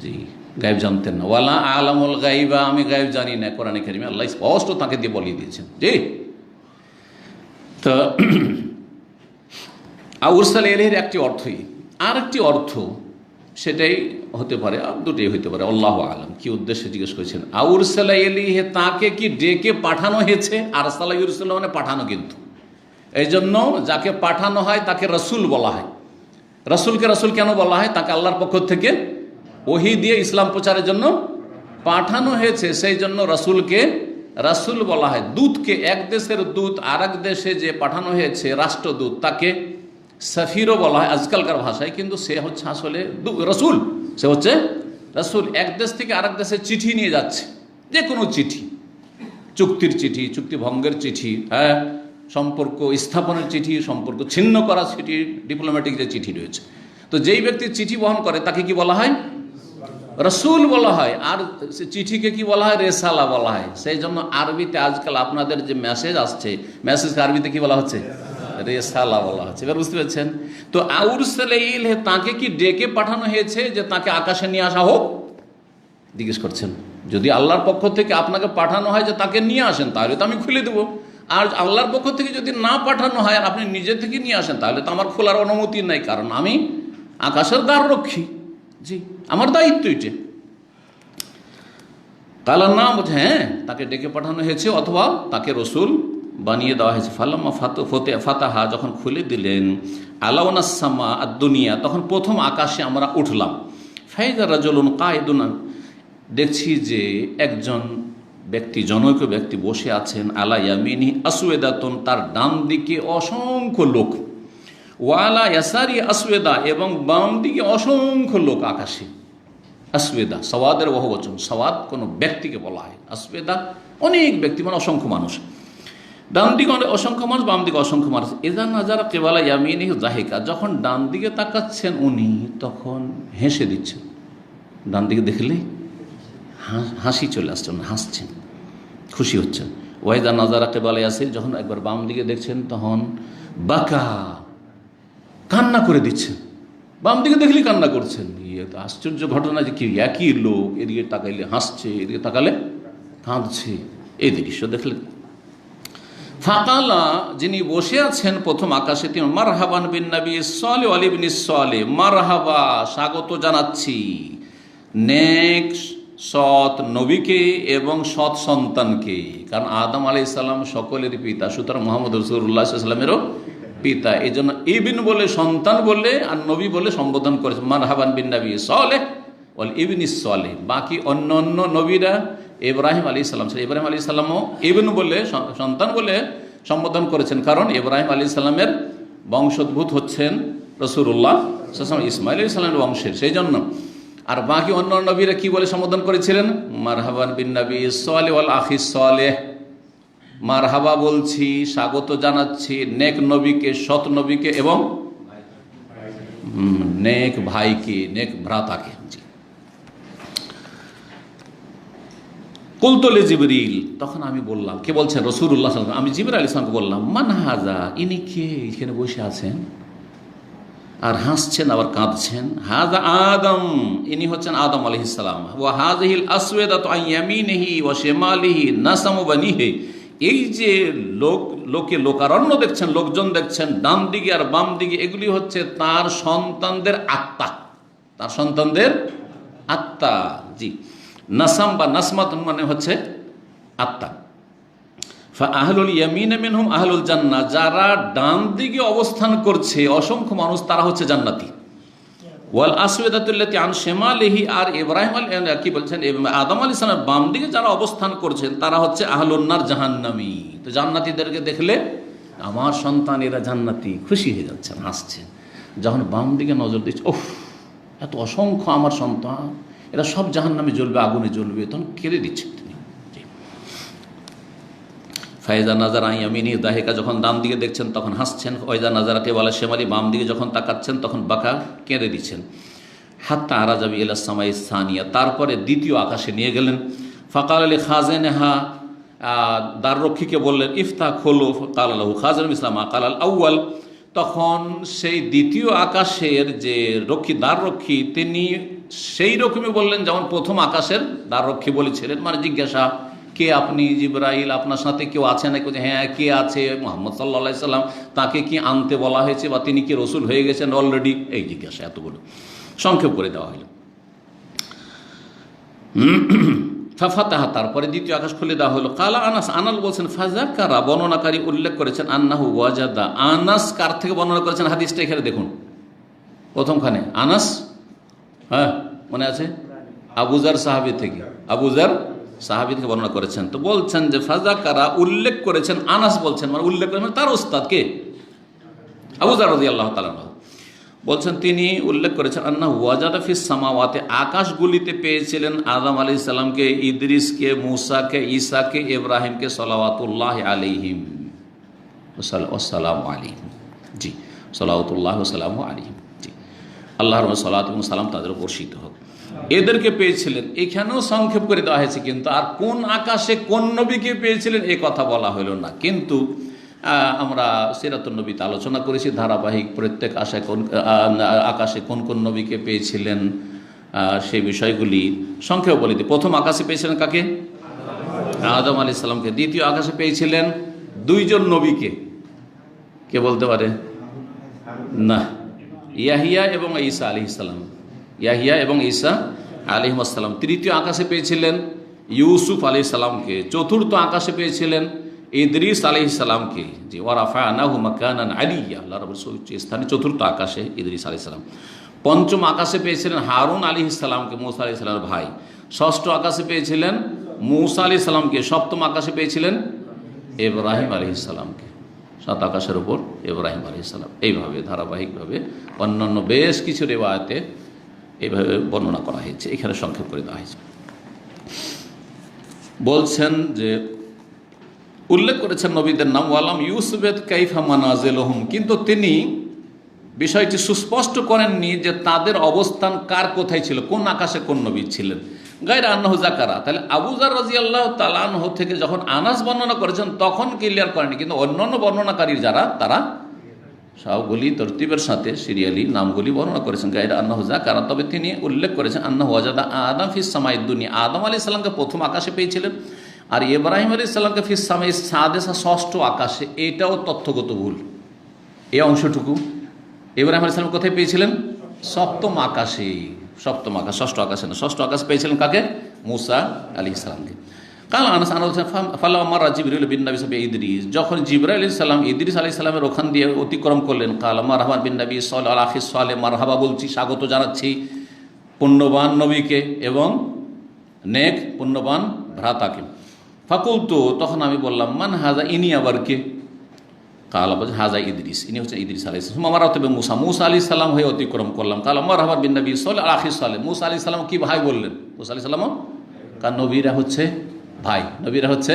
জি, গায়েব জানতেন না। ওয়ালা আলামুল গায়বা, আমি গায়েব জানি না, কোরআনে কারিমে আল্লাহ স্পষ্ট তাকে দিয়ে বলিয়ে দিয়েছেন। জি, তো আউরসালা ইলাইহির একটি অর্থই, আর একটি অর্থ সেটাই হতে পারে, আর দুটোই হতে পারে, আল্লাহু আলাম। কি উদ্দেশ্যে জিজ্ঞেস করেছেন? আউরসালা ইলাইহি, তাকে কি ডেকে পাঠানো হয়েছে? আরসালা ইউরসালু মানে পাঠানো, কিন্তু এই জন্য যাকে পাঠানো হয় তাকে রসুল বলা হয়। রসুলকে রসুল কেন বলা হয়? তাকে আল্লাহর পক্ষ থেকে ওহী দিয়ে ইসলাম প্রচারের জন্য পাঠানো হয়েছে, সেই জন্য রসুলকে রাসূল বলা হয়। দূতকে, এক দেশের দূত আর এক দেশে যে পাঠানো হয়েছে রাষ্ট্রদূত, তাকে সফিরও বলা হয় আজকালকার ভাষায়, কিন্তু সে হচ্ছে আসলে রসুল। সে হচ্ছে রসুল। এক দেশ থেকে আরেক দেশে চিঠি নিয়ে যাচ্ছে, যে কোনো চিঠি, চুক্তির চিঠি, চুক্তি ভঙ্গের চিঠি, হ্যাঁ, সম্পর্ক স্থাপনের চিঠি, সম্পর্ক ছিন্ন করা চিঠি, ডিপ্লোম্যাটিক যে চিঠি রয়েছে। তো যেই ব্যক্তি চিঠি বহন করে তাকে কি বলা হয়? রসুল বলা হয়। আর চিঠিকে কি বলা হয়? রেসালা বলা হয়। সেই জন্য আরবিতে আজকাল আপনাদের যে মেসেজ আসছে, মেসেজকে আরবিতে কি বলা হচ্ছে? রেসালা বলা হচ্ছে। এবার বুঝতে পেরেছেন? তো আউরসালা ইলাইহি, তাকে কি ডেকে পাঠানো হয়েছে যে তাকে আকাশে নিয়ে আসা হোক? জিজ্ঞেস করছেন। যদি আল্লাহর পক্ষ থেকে আপনাকে পাঠানো হয় যে তাকে নিয়ে আসেন, তাহলে তো আমি খুলে দেবো। আর আল্লাহর পক্ষ থেকে যদি না পাঠানো হয় আর আপনি নিজে থেকে নিয়ে আসেন, তাহলে তো আমার খোলার অনুমতি নাই, কারণ আমি আকাশের দ্বাররক্ষী। জি, আমার দায়িত্ব এটা। কালার নাম বলছে, হ্যাঁ, তাকে ডেকে পাঠানো হয়েছে, অথবা তাকে রসুল বানিয়ে দেওয়া হয়েছে। ফালাম্মা ফাতাহা, যখন খুলে দিলেন, আলাউনাস সামা আর দুনিয়া, তখন প্রথম আকাশে আমরা উঠলাম। ফাইজা রাজুলুন কায়েদুন, দেখছি যে একজন ব্যক্তি, জনৈক ব্যক্তি বসে আছেন, আলা ইয়ামিনি আসওয়াদাতুন, তার ডান দিকে অসংখ্য লোক, ওয়ালা ইয়াসারি আসওয়াদা, এবং বাম দিকে অসংখ্য লোক আকাশে। আসওয়াদা সওয়াদের বহুবচন, সওয়াদ কোনো ব্যক্তিকে বলা হয়, আসওয়াদা অনেক ব্যক্তি, মানে অসংখ্য মানুষ। ডান দিকে অসংখ্য মানুষ, বাম দিকে অসংখ্য মানুষ। এজা নাজারা কেবালা ইয়ামিনি জাহিকা, যখন ডান দিকে তাকাচ্ছেন উনি, তখন হেসে দিচ্ছেন। ডান দিকে দেখলে হাসি চলে আসছে, হাসছেন, খুশি হচ্ছেন। ওয়াইদা নাজারা কেবালা ইয়াসির, যখন একবার বাম দিকে দেখছেন, তখন বাকা, কান্না করে দিচ্ছেন। বাম দিকে দেখলেই কান্না করছেন। ইয়ে তো আশ্চর্য ঘটনা, যে কি একই লোক, এদিকে তাকাইলে হাসছে, এদিকে তাকালে কাঁদছে। এই দৃশ্য দেখলে ফাকালা, যিনি বসে আছেন প্রথম আকাশে, তিনি মারহাবান বিন নবী সালেহ আলী বিন সালেহ, মারহাবা, স্বাগত জানাচ্ছি নেক সৎ নবীকে এবং সৎ সন্তানকে। কারণ আদম আলাইহিস সালাম সকলের পিতা, সুতরাং মুহাম্মদ রাসূলুল্লাহ সাল্লাল্লাহু আলাইহি ওয়াসাল্লামেরও পিতা। এই জন্য ইবিন বলে, সন্তান বলে, আর নবী বলে সম্বোধন করেছে। মারহাবান বিন নবী সালেহ ওয়াল ইবনিস সালেহ। বাকি অন্য অন্য নবীরা, ইব্রাহিম আলাইহিস সালাম, ইব্রাহিম আলাইহিস সালামও ইবন বলে, সন্তান বলে সম্বোধন করেছেন, কারণ ইব্রাহিম আলাইহিস সালামের বংশোদ্ভূত হচ্ছেন রাসূলুল্লাহ সাল্লাল্লাহু আলাইহি ওয়াসাল্লাম, ইসমাঈল আলাইহিস সালামের বংশের, সেই জন্য। আর বাকি অন্য নবীরা কি বলে সম্বোধন করেছিলেন? মারহাবান বিন নবী সালেহ ওয়াল আখিস সালেহ, মারহাবা বলছি, স্বাগত জানাচ্ছি নেক নবীকে, সৎ নবীকে, এবং নেক ভাইকে, নেক ভ্রাতাকে। কুলতুল জিবরিল, তখন আমি বললাম, কে বলছেন? রাসূলুল্লাহ সাল্লাল্লাহু আলাইহি ওয়াসাল্লাম। আমি জিবরাইল আলাইহিস সালামকে বললাম, মান হাজা, ইনি কে, এখানে বসে আছেন আর হাসছেন আবার কাঁদছেন? হাজা আদম, ইনি হচ্ছেন আদম আলাইহিস সালাম। ওয়া হাযিহিল আসওয়াদাতু আন ইয়ামিনিহি ওয়া শিমালিহি নাসামু বানিহি, এই যে লোকারণ্য দেখছেন, লোকজন দেখছেন ডান দিকে আর বাম দিকে, এগুলি হচ্ছে তার সন্তানদের আত্মা, তার সন্তানদের আত্মা। জি, নাসাম বা নাসমাত মানে হচ্ছে আত্মা। আহলুল ইয়ামিন মিনহুম আহলুল জান্নাহ, যারা ডান দিকে অবস্থান করছে অসংখ্য মানুষ, তারা হচ্ছে জান্নাতি। ওয়াল আসওয়াদাতুল্লাতি আন শিমালিহি, আর ইব্রাহিম কি বলছেন, আদম আলাইহিস সালামের বাম দিকে যারা অবস্থান করছেন, তারা হচ্ছে আহলুন নার, জাহান্নামী। তো জান্নাতীদেরকে দেখলে আমার সন্তান এরা জান্নাতি, খুশি হয়ে যাচ্ছেন, হাসছেন। যখন বাম দিকে নজর দিচ্ছে, ওহ এত অসংখ্য আমার সন্তান, এরা সব জাহান্নামে জ্বলবে, আগুনে জ্বলবে, তখন কেঁদে দিচ্ছেন তিনি। ফায়জা নাজারা ইয়ামিনি দাহিকা, যখন ডান দিকে দেখছেন তখন হাসছেন। ওয়াইজা নাজারা কেবালা শেমালি, বাম দিকে যখন তাকাচ্ছেন তখন বাঁকা কেঁদে দিচ্ছেন। হাত্তা আরাজাবি ইলা সামাই সানিয়া, তারপরে দ্বিতীয় আকাশে নিয়ে গেলেন। ফাকাল আলী খাজেনেহা, দ্বাররক্ষীকে বললেন ইফতা খোলো। কাল আল্লাহু খাজেন ইসলাম কাল আল আউ্য়াল, তখন সেই দ্বিতীয় আকাশের যে দ্বাররক্ষী তিনি সেই রকমই বললেন যেমন প্রথম আকাশের দ্বাররক্ষী বলেছিলেন। মানে জিজ্ঞাসা, কে আপনি? জিবরাইল, আপনার সাথে কেউ আছে নাকি? হ্যাঁ, কে আছে? মুহাম্মদ সাল্লাল্লাহু আলাইহি সাল্লাম, তাকে কি আনতে বলা হয়েছে বা তিনি কি রসুল হয়ে গেছেন অলরেডি? এই জিজ্ঞাসা এতগুলো সংক্ষেপ করে দেওয়া হলো। ফাফাতাহা, তারপরে দ্বিতীয় আকাশ খুলে দেওয়া হলো। কালা আনাস, আনাল বলছেন ফাযাকারা, বর্ণনাকারী উল্লেখ করেছেন আন্নাহু ওয়াজাদা। আনাস কার থেকে বর্ণনা করেছেন হাদিসটা এখানে দেখুন প্রথমখানে। আনাস, হ্যাঁ মনে আছে, আবুজার সাহাবী থেকে, আবুজার সাহাবী থেকে বর্ণনা করেছেন। তো বলছেন যে ফাযাকারা, উল্লেখ করেছেন, আনাস বলছেন মানে উল্লেখ করেছেন তার উস্তাদ কে? আবুজার রাদিয়াল্লাহু তাআলা আনহু বলছেন, তিনি উল্লেখ করেছেন আন্না ওয়াজাদা ফিস সামাওয়াতে, আকাশগুলিতে পেয়েছিলেন আদম আলাইহিস সালামকে, ইদ্রিসকে, মূসাকে, ঈসাকে, ইব্রাহিমকে সালাওয়াতুল্লাহ আলাইহিম ওয়াসসালামু আলাইহিম। জি, সালাওয়াতুল্লাহ ওয়াসসালামু আলাইহিম। জি, আল্লাহর সালাত এবং সালাম তাদের উপর বর্ষিত হোক। এদেরকে পেয়েছিলেন, এখানেও সংক্ষেপ করে দেওয়া হয়েছে, কিন্তু আর কোন আকাশে কোন নবীকে পেয়েছিলেন এ কথা বলা হইল না। কিন্তু আমরা সিরাতুন নবীতে আলোচনা করেছি ধারাবাহিক, প্রত্যেক আকাশে কোন কোন নবীকে পেয়েছিলেন সেই বিষয়গুলি সংক্ষেপে বলে দিই। প্রথম আকাশে পেয়েছিলেন কাকে? আদম আলাইহিস সালামকে। দ্বিতীয় আকাশে পেয়েছিলেন দুইজন নবীকে, কে বলতে পারে? না, ইয়াহিয়া এবং ঈসা আলাইহিস সালাম, ইয়াহিয়া এবং ঈসা আলাইহিস সালাম। তৃতীয় আকাশে পেয়েছিলেন ইউসুফ আলাইহিস সালামকে। চতুর্থ আকাশে পেয়েছিলেন ইদ্রিস আলাইহিস সালামকে। জি, ওয়া রাফা'নাহু মাকানান আলিয়্যা, আল্লাহ রাব্বুল উচ্চ স্থানে চতুর্থ আকাশে ইদ্রিস আলাইহিস সালাম। পঞ্চম আকাশে পেয়েছিলেন হারুন আলাইহিস সালামকে, মূসা আলাইহিস সালামের ভাই। ষষ্ঠ আকাশে পেয়েছিলেন মূসা আলাইহিস সালামকে। সপ্তম আকাশে পেয়েছিলেন ইব্রাহিম আলাইহিস সালামকে। সাত আকাশের উপর ইব্রাহিম আলাইহিস সালাম। এইভাবে ধারাবাহিকভাবে অন্যান্য বেশ কিছু রিওয়ায়াতে এইভাবে বর্ণনা করা হয়েছে, এখানে সংক্ষেপ করে দেওয়া হয়েছে। বলছেন যে উল্লেখ করেছেন নবীদের নাম, ওয়ালাম ইউসুবেদ কাইফা মানাজিলুহুম, কিন্তু তিনি বিষয়টি সুস্পষ্ট করেননি যে তাদের অবস্থান কার কোথায় ছিল, কোন আকাশে কোন নবী ছিলেন। গায়রা আন্নাহু যাকারা, তাহলে আবুজার রাদিয়াল্লাহু তাআলা আনহু থেকে যখন আনাস বর্ণনা করেছেন তখন ক্লিয়ার করেনি, কিন্তু অন্যান্য বর্ণনাকারী যারা তারা সবগুলি তরতিবের সাথে সিরিয়ালি নামগুলি বর্ণনা করেছেন। গায়রা আন্নাহু যাকারা, তবে তিনি উল্লেখ করেছেন আন্নাহু ওয়াজাদা আদম ফিস সামাইদ দুনিয়া, আদম আলাইহিস সালামকে প্রথম আকাশে পেয়েছিলেন, আর ইব্রাহিম আলাইহিস সালামকে ফিস সামাই সাদেসা, ষষ্ঠ আকাশে। এটাও তথ্যগত ভুল এই অংশটুকু। ইব্রাহিম আলাইহিস সালাম কোথায় পেয়েছিলেন? সপ্তম আকাশে। সপ্তম আকাশ, ষষ্ঠ আকাশে না। ষষ্ঠ আকাশে পেয়েছিলেন কাকে? মূসা আলাইহিস সালামকে। কাল আনাস ফালাম্মা জিবরিল বিন নবী সাল্লাল্লাহু আলাইহি ইদ্রিস, যখন জিবরাইল আলাইহিস সালাম ইদ্রিস আলাইহিস সালামের ওখান দিয়ে অতিক্রম করলেন, কাল মারহাবান বিন নবী সাল্লাল্লাহু আলাইহি সাল্লাম, মারহাবা বলছি, স্বাগত জানাচ্ছি পুণ্যবান নবীকে এবং নেক পুণ্যবান ভ্রাতাকে। ফাকুলতু, তখন আমি বললাম, মান হাজা, ইনি আবার কে? কাল বলছে হাজা ইদ্রিস, ইনি হচ্ছেন ইদ্রিস আলাইহিস সালাম। মারা তবে মুসা, মুসা আলাইহিস সালাম হয়ে অতিক্রম করলাম। কাল মারহাবান বিন নবী সাল্লাল্লাহু আলাইহি সাল্লাম, মুসা আলাইহিস সালাম কি ভাই বললেন? মুসা আলাইহিস সালামও, কারণ নবীরা হচ্ছে ভাই, নবীরা হচ্ছে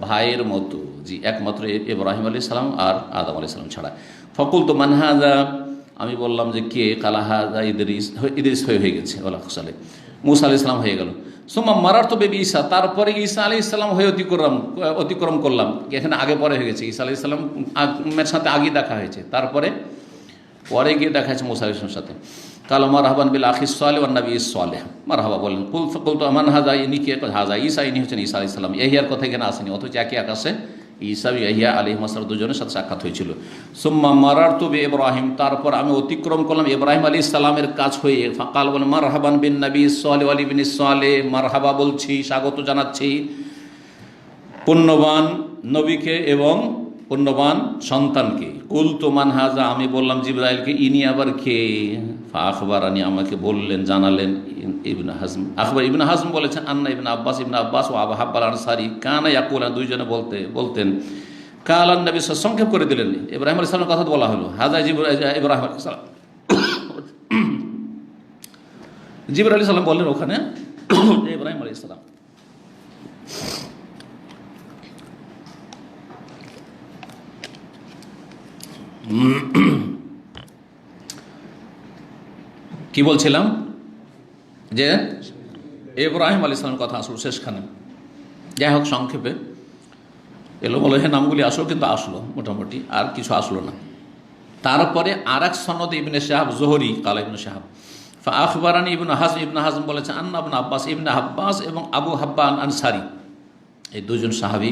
ভাইয়ের মতো। জি, একমাত্র ইব্রাহিম আলাইহিস সালাম আর আদম আলাইহিস সালাম ছাড়া। ফাকুলতু মান হাজা, আমি বললাম যে কে? কালা হাজা ইদ্রিস, ইদ্রিস হয়ে গেছে, মুসা আলাইহিস সালাম হয়ে গেল। সুম্মা মারারতু বিবি ঈসা, তারপরে ঈসা আলাইহিস সালাম হয়ে অতিক্রম করলাম। এখানে আগে পরে হয়ে গেছে, ঈসা আলাইহিস সালামের সাথে আগে দেখা হয়েছে, তারপরে পরে গিয়ে দেখা হয়েছে মুসা আলাইহিস সালামের সাথে। কাল মারহাবান বিল আখিস সালেহ ওয়ান নবী সালেহ, মারহাবা বলেন। কুলতু আমান হাজা, ইনি কে? হাজা ঈসা, ইনি হচ্ছেন ঈসা আলাইহিস সালাম। ইয়াহিয়ার কথা এখানে আসেনি, অথচ একই আকাশে ঈসা ইয়াহিয়া আলাইহিস সালাম দুজনের সাথে সাক্ষাৎ হয়েছিল। সুম্মা মারারতু বি ইব্রাহিম, তারপর আমি অতিক্রম করলাম ইব্রাহিম আলাইহিস সালামের কাছ হয়ে। ফাকাল বলেন মারহাবান বিন নবী সালেহ ওয়া ইবনি সালেহ, মারহাবা বলছি, স্বাগত জানাচ্ছি পুণ্যবান নবীকে এবং পুণ্যবান সন্তানকে। কুলতু মান হাজা, আমি বললাম জিবরাইলকে, ইনি আবার কে? আখবারানি, আমাকে বললেন, জানালেন ইবনে হাজম। আখবার ইবনে হাজম বলেছেন আন্না ইবনে আব্বাস ও আবু হাব্বাল আনসারী কানা ইয়াকুলান, দুইজনে বলতেন কালান নবী সংক্ষেপ করে দিলেন। ইব্রাহিম আলাইহিস সালামের কথা বলা হলো, হাজা ইব্রাহিম আলাইহিস সালাম। জিবরাইল আলাইহিস সালাম বললেন ওখানে ইব্রাহিম আলাইহিস সালাম কি বলছিলাম যে ইব্রাহিম আলাইহিস সালামের কথা আসলো শেষখানে। যাই হোক, সংক্ষেপে এলো বলে নামগুলি আসলো, কিন্তু আসলো মোটামুটি, আর কিছু আসলো না। তারপরে আর এক সনদ ইবনে শাহাব জোহরি কালা ইবনে শাহাব আখবরানি ইবনে হাজম বলেছেন আন্না ইবনে আব্বাস, ইবনে আব্বাস এবং আবু হাব্বান আনসারি, এই দুজন সাহাবী,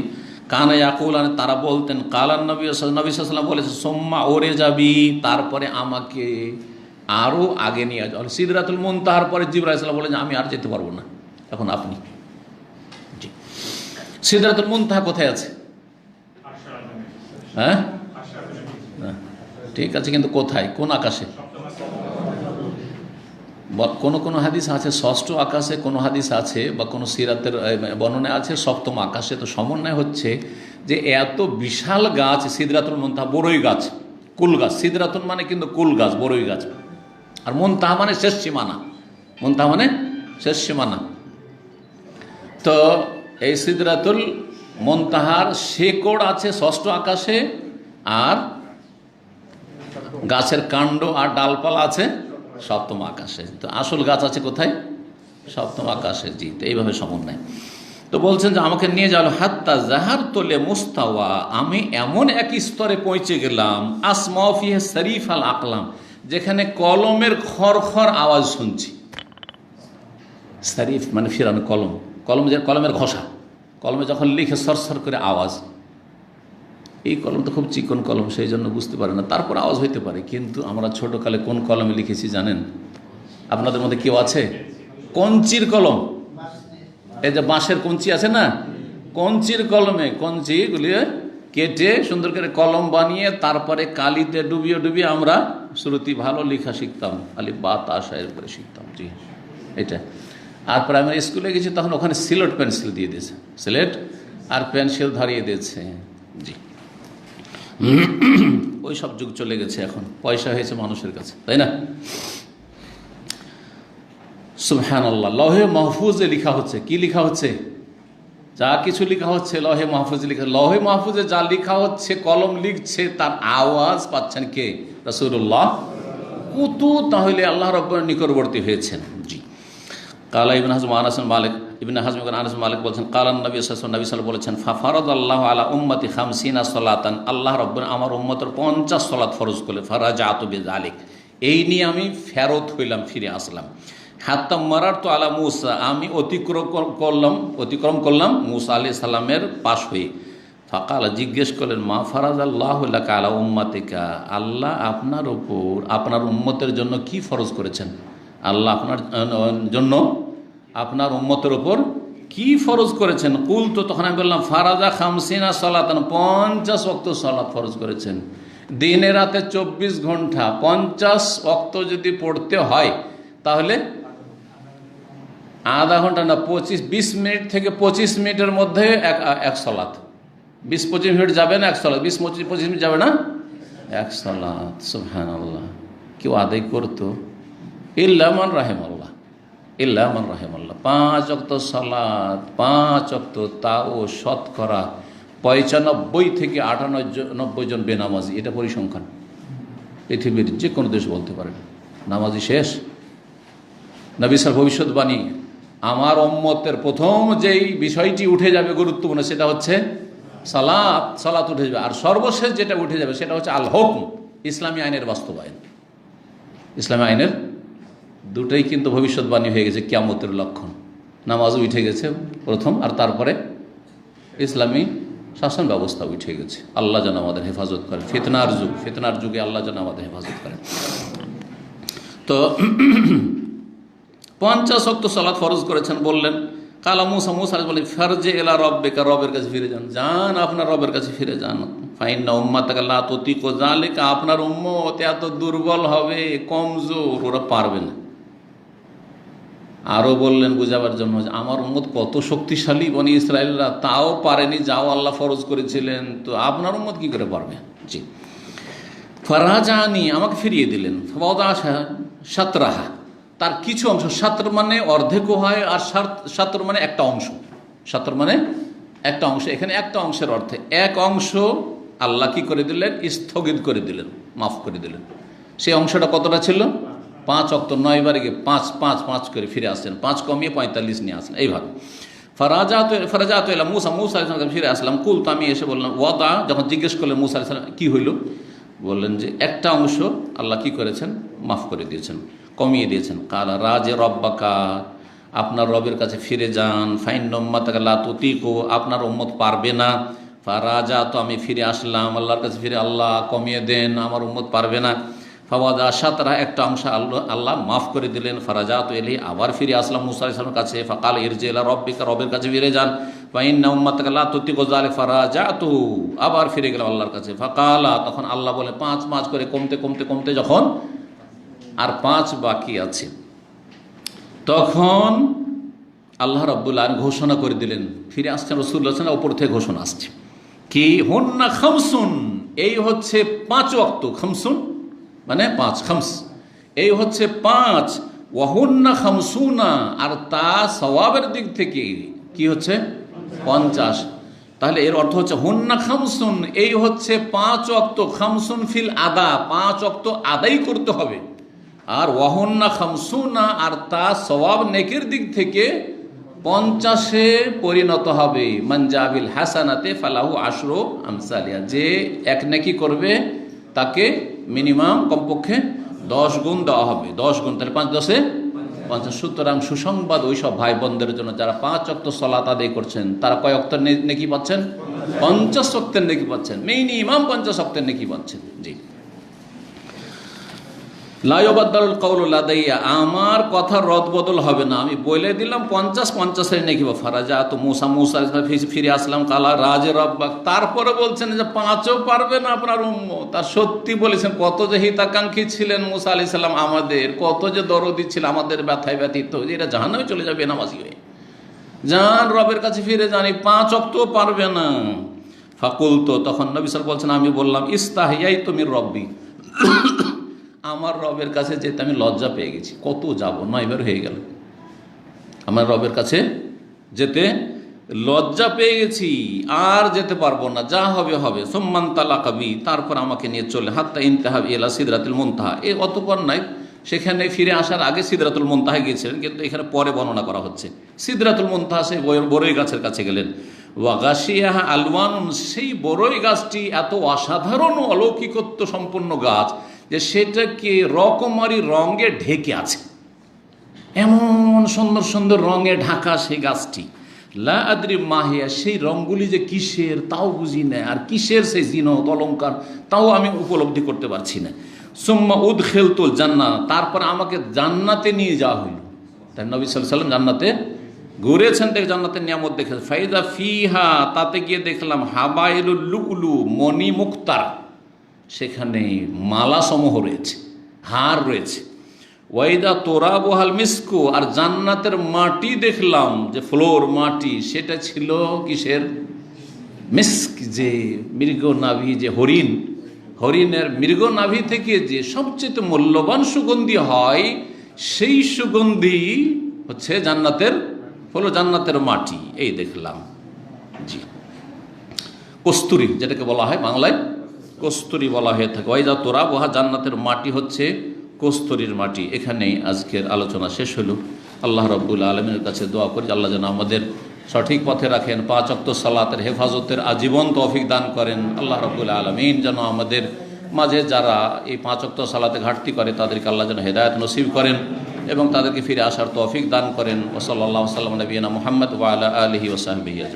কানা ইয়াকুলান, তারা বলতেন, কালান নবী সাল্লাল্লাহু আলাইহি ওয়াসাল্লাম বলেছেন, সুম্মা ওরে যাবি, তারপরে আমাকে আরও আগে নিয়ে যাও সিদরাতুল মুনতাহার পরে। জিবরাইল আলাইহিস সালাম বলেন আমি আর যেতে পারবো না, এখন আপনি। জি, সিদরাতুল মুনতাহা কোথায় আছে? হ্যাঁ, ঠিক আছে, কিন্তু কোথায়, কোন আকাশে? কোন হাদিস আছে ষষ্ঠ আকাশে, কোন হাদিস আছে বা কোন সিরাতের বর্ণনায় আছে সপ্তম আকাশে। তো সমন্বয় হচ্ছে যে এত বিশাল গাছ সিদরাতুল মুনতাহা, বড়ই গাছ, কুল গাছ। সিদরাতুল মানে কিন্তু কুল গাছ, বড়ই গাছ। আর মুনতাহা মানে শেষ সীমানা, মুনতাহা মানে শেষ সীমানা। তো এই সিদরাতুল মুনতাহার শেকড় আছে ষষ্ঠ আকাশে, আর গাছের কাণ্ড আর ডালপালা আছে সপ্তম আকাশে। তো আসল গাছ আছে কোথায়? সপ্তম আকাশে। জি, তো এইভাবে সমন্বয়। তো বলছেন যে আমাকে নিয়ে যাওয়া হাত্তা জাহার তোলে মুস্তাওয়া, আমি এমন এক স্তরে পৌঁছে গেলাম, আসমা ফিহে শরীফ আল আকলাম, যেখানে কলমের খড়খড় আওয়াজ শুনছি। শরীফ মানে ফিরানো কলম, কলমের ঘষা, কলমে যখন লিখে সরসর করে আওয়াজ। এই কলম তো খুব চিকন কলম, সেই জন্য বুঝতে পারে না, তারপর আওয়াজ হইতে পারে। কিন্তু আমরা ছোটোকালে কোন কলমে লিখেছি জানেন? আপনাদের মধ্যে কেউ আছে? কঞ্চির কলম, এই যে বাঁশের কঞ্চি আছে না, কঞ্চির কলমে কঞ্চিগুলি কেটে সুন্দর করে কলম বানিয়ে তারপরে কালিতে ডুবিয়ে আমরা শ্রুতি ভালো লেখা শিখতাম, আলিফ বা তা শায়ের করে শিখতাম। জি, এটা। আর প্রাইমারি স্কুলে গেছি তখন ওখানে সিলেট পেন্সিল দিয়ে দিয়েছে, সিলেট আর পেন্সিল ধরিয়ে দিয়েছে। জি, ওই সব যুগ চলে গেছে, এখন পয়সা হয়েছে মানুষের কাছে, তাই না? সুবহানাল্লাহ। লৌহে মাহফুজে লেখা হচ্ছে, কি লেখা হচ্ছে? যা কিছু লেখা হচ্ছে লৌহে মাহফুজে লেখা। লৌহে মাহফুজে যা লেখা হচ্ছে, কলম লিখছে, তার আওয়াজ পাচ্ছেন কে? রাসূলুল্লাহ। কত তাহলে আল্লাহ রাব্বুর নিকটবর্তী হয়েছেন। জি, কালা ইবনে হাজম আনাস মালিক, ইবনে হাজম আনাস মালিক বলছেন, কালান নবী সাল্লাল্লাহু আলাইহি ওয়াসাল্লাম বলেছেন, ফারাদাল্লাহু আলা উম্মতি 50 সালাতান, আল্লাহ রাব্বুল আমার উম্মতের 50 সালাত ফরজ করলেন। ফারাজাতু বিযালিক, এই নিয়ে আমি ফেরত হইলাম, ফিরে আসলাম। হাত্তা মারারতু আলা মুসা, আমি অতিক্রম করলাম মুসা আলাইহিস সালামের পাশ হয়ে। ফাকালা, জিজ্ঞেস করলেন, মা ফারাদাল্লাহু লাকা আলা উম্মাতিকা, আল্লাহ আপনার উপর আপনার উম্মতের জন্য কি ফরজ করেছেন? আল্লাহ আপনার জন্য আপনার উম্মতের উপর কি ফরজ করেছেন? কুলতু, তখন আমি বললাম, ফারাজা 50 সালাতান, 50 ওয়াক্ত সালাত ফরজ করেছেন। দিনে রাতে 24 ঘন্টা 50 ওয়াক্ত যদি পড়তে হয় তাহলে আধা ঘন্টা না, 20 মিনিট থেকে 25 মিনিটের মধ্যে এক সালাত। 20-25 মিনিট যাবে না এক সালাত, 20-25 মিনিট যাবে না এক সালাত। সুবহানাল্লাহ। কেউ আদায় করতো? ইল্লা মান রাহিমাল্লাহ, ইল্লা মান রাহিমাল্লাহ। 5 ওয়াক্ত সালাত, 5 ওয়াক্ত, তাও শতকরা 95 থেকে 98 জন বেনামাজি। এটা পরিসংখ্যান, পৃথিবীর যে কোনো দেশ বলতে পারেন। নামাজি শেষ। নবী সাল ভবিষ্যৎবাণী, আমার উম্মতের প্রথম যেই বিষয়টি উঠে যাবে গুরুত্বপূর্ণ, সেটা হচ্ছে সালাত। সালাত উঠে যাবে। আর সর্বশেষ যেটা উঠে যাবে সেটা হচ্ছে আল হুকম, ইসলামী আইনের বাস্তবায়ন। ইসলামী আইনের দুটোই কিন্তু ভবিষ্যৎবাণী হয়ে গেছে, কিয়ামতের লক্ষণ। নামাজও উঠে গেছে প্রথম, আর তারপরে ইসলামী শাসন ব্যবস্থা উঠে গেছে। আল্লাহ যেন আমাদের হেফাজত করেন। ফিতনার যুগে আল্লাহ যেন আমাদের হেফাজত করেন। তো 50 ওয়াক্ত সালাত ফরজ করেছেন। বললেন, কালা মুসা বলেন, ফারজে এলা রব্বিকা, রবের কাছে ফিরে যান, যান আপনার রবের কাছে ফিরে যান। ফাইন্না উম্মাতাকা লা তুতিকু যালিকা, আপনার উম্মত এত দুর্বল হবে, কমজোর, ওরা পারবে না। আরও বললেন বুঝাবার জন্য যে আমার উম্মত কত শক্তিশালী, বনি ইসরায়েলরা তাও পারেনি, যাও আল্লাহ ফরজ করেছিলেন, তো আপনার উম্মত কি করে পারবে। জি, ফারাজানি, আমাকে ফিরিয়ে দিলেন। সাতরাহা, তার কিছু অংশ, সাতর মানে অর্ধেকও হয়, আর সাতর মানে একটা অংশ, সাতর মানে একটা অংশ, এখানে একটা অংশের অর্থে এক অংশ আল্লাহ কি করে দিলেন, স্থগিত করে দিলেন, মাফ করে দিলেন। সেই অংশটা কতটা ছিল, 5 ওয়াক্ত, 9 বারে গিয়ে 5 করে ফিরে আসছেন, 5 কমিয়ে 45 নিয়ে আসলেন, এইভাবে। ফারাজাত এলা মুসা, মুসা আলাইহিস সালাম ফিরে আসলাম। কুল, তো আমি এসে বললাম, ওয়াদা, যখন জিজ্ঞেস করলেন মুসা আলাইহিস সালাম কি হইল, বললেন যে একটা অংশ আল্লাহ কি করেছেন, মাফ করে দিয়েছেন, কমিয়ে দিয়েছেন। কালা রাজে রব্বাকা, আপনার রবের কাছে ফিরে যান। ফাইন্নম্মাতাকা লা তুতিকু, আপনার উম্মত পারবে না। ফারাজা, তো আমি ফিরে আসলাম আল্লাহর কাছে ফিরে, আল্লাহ কমিয়ে দেন, আমার উম্মত পারবে না। ফাওয়াদা সাতরা, একটা অংশ আল্লাহ মাফ করে দিলেন। ফারাজা, তো এলি, আবার ফিরে আসলাম মুসা আলাইহিস সালামের কাছে। ফাকাল ইরজি ইলা রব্বিকা, রবের কাছে ফিরে যান। ফাইন্না উম্মাতাকা লা তুতিকু যালিক, ফারাজাতু, আবার ফিরে গেলাম আল্লাহর কাছে। ফাকালা, তখন আল্লাহ বলে 5 করে কমতে যখন আর 5 বাকি আছে, তখন আল্লাহ রাব্বুল আলামিন ঘোষণা করে দিলেন, ফিরে আসছেন রাসূলুল্লাহ সাল্লাল্লাহু আলাইহি ওয়াসাল্লাম, উপর থেকে ঘোষণা আসছে কি, হুন্না খামসুন, এই হচ্ছে 5 ওয়াক্ত, খামসুন মানে 5, খামস এই হচ্ছে 5, ওয়াহুন্না খামসুনা, আর তা সওয়াবের দিক থেকে কি হচ্ছে 50। তাহলে এর অর্থ হচ্ছে হুন্না খামসুন, এই হচ্ছে 5 ওয়াক্ত, খামসুন ফিল আদা, 5 ওয়াক্ত আদায় করতে হবে, আর ওয়াহুন্না খামসুনা, আর তা সওয়াব নেকির দিক থেকে 50-এ পরিণত হবে। মানজাবিল হাসানাতে ফালাহু আশরু আমসালিহা, যে এক নেকি করবে তাকে মিনিমাম কমপক্ষে 10 গুণ দেওয়া হবে, 10 গুণ, তাহলে 5 10-এ 50। সুতরাং সুসংবাদ ওই সব ভাই বোনদের জন্য যারা 5 ওয়াক্ত সালাত আদায় করছেন, তারা কয় ওয়াক্তের নেকি পাচ্ছেন, 50 ওয়াক্তের নেকি পাচ্ছেন, মিনিমাম 50 ওয়াক্তের নেকি পাচ্ছেন। জি, লা ইউবাদদালুল কাউলু লাদাইয়া, আমার কথা রদবদল হবে না, আমি বলে দিলাম 50-50-এর নেকি। ফারাজা, তো মুসা ফিরে আসলাম। কালা রাজে রব্বাক, তারপরে বলছেন যে 5ও পারবে না আপনার উম্মত। তার সত্যি বলেছেন, কত যে হিতাকাঙ্ক্ষী ছিলেন মুসা আলাইহিস সালাম আমাদের, কত যে দরদি ছিল আমাদের ব্যথায় ব্যথিত, যে এরা জাহান্নামে চলে যাবে নামাজি হয়ে। যান রবের কাছে ফিরে যান, 5 ওয়াক্তও পারবে না। ফাকুল, তো তখন নবী সাল্লাল্লাহু আলাইহি ওয়াসাল্লাম বলছেন, আমি বললাম, ইস্তাহিয়াইতু মির রব্বি, আমার রবের কাছে যেতে আমি লজ্জা পেয়ে গেছি, কত যাব, 9 বার হয়ে গেল, আমার রবের কাছে যেতে লজ্জা পেয়ে গেছি, আর যেতে পারবো না, যা হবে হবে। সুম্মান তালাকাবি, তারপর আমাকে নিয়ে চলে হাত্তা ইনতাহা ইলা সিদরাতুল মুনতাহা, এই অতঃপর নাই, সেখানে ফিরে আসার আগে সিদরাতুল মুনতাহা গিয়েছিলেন, কিন্তু এখানে পরে বর্ণনা করা হচ্ছে। সিদরাতুল মুনতাহা, সেই বড়ই গাছের কাছে গেলেন। ওয়া গাশিয়াহা আলওয়ানুন, সেই বড়ই গাছটি এত অসাধারণ অলৌকিকত্ব সম্পন্ন গাছ যে সেটাকে রকমারি রঙে ঢেকে আছে, এমন সুন্দর সুন্দর রঙে ঢাকা সেই গাছটি। লা আদরি মাহিয়া, সেই রঙগুলি যে কিসের তাও বুঝি না, আর কিসের সেই জিনত অলঙ্কার তাও আমি উপলব্ধি করতে পারছি না। সুম্মা উদখিলতুল জান্নাহ, তারপর আমাকে জান্নাতে নিয়ে যাওয়া হইল। তাই নবী সাল্লাল্লাহু আলাইহি ওয়াসাল্লাম জান্নাতে ঘুরেছেন, দেখে জান্নাতের নিয়ামত দেখে। ফাইদা ফিহা, তাতে গিয়ে দেখলাম হাবাইলুল লুলু, মণি মুক্তার, সেখানে মালা সমূহ রয়েছে, হার রয়েছে। ওয়াইদা তোরাবহাল মিসকু, আর জান্নাতের মাটি দেখলাম যে ফ্লোর মাটি, সেটা ছিল কিসের, মিস্ক, যে মৃগ নাভি, যে হরিণের মৃগ নাভি থেকে যে সবচেয়ে মূল্যবান সুগন্ধি হয়, সেই সুগন্ধি হচ্ছে জান্নাতের হলো জান্নাতের মাটি, এই দেখলাম। জি, কস্তুরী, যেটাকে বলা হয় বাংলায় কস্তুরী বলা হয়ে থাকে। ওয়াইদা তোরাবহা, জান্নাতের মাটি হচ্ছে কস্তুরীর মাটি। এখানেই আজকের আলোচনা শেষ হলো। আল্লাহ রাব্বুল আলামিনের কাছে দোয়া করি, আল্লাহ যেন আমাদের সঠিক পথে রাখেন, 5 ওয়াক্ত সালাতের হেফাজতের আজীবন তৌফিক দান করেন। আল্লাহ রাব্বুল আলামিন যেন আমাদের মাঝে যারা এই 5 ওয়াক্ত সালাতে ঘাটতি করে তাদেরকে আল্লাহ যেন হেদায়েত নসিব করেন এবং তাদেরকে ফিরে আসার তৌফিক দান করেন। ওয়া সাল্লাল্লাহু আলা নবিয়িনা মুহাম্মদ ওয়া আলা আলিহি ওয়া সাহবিহি।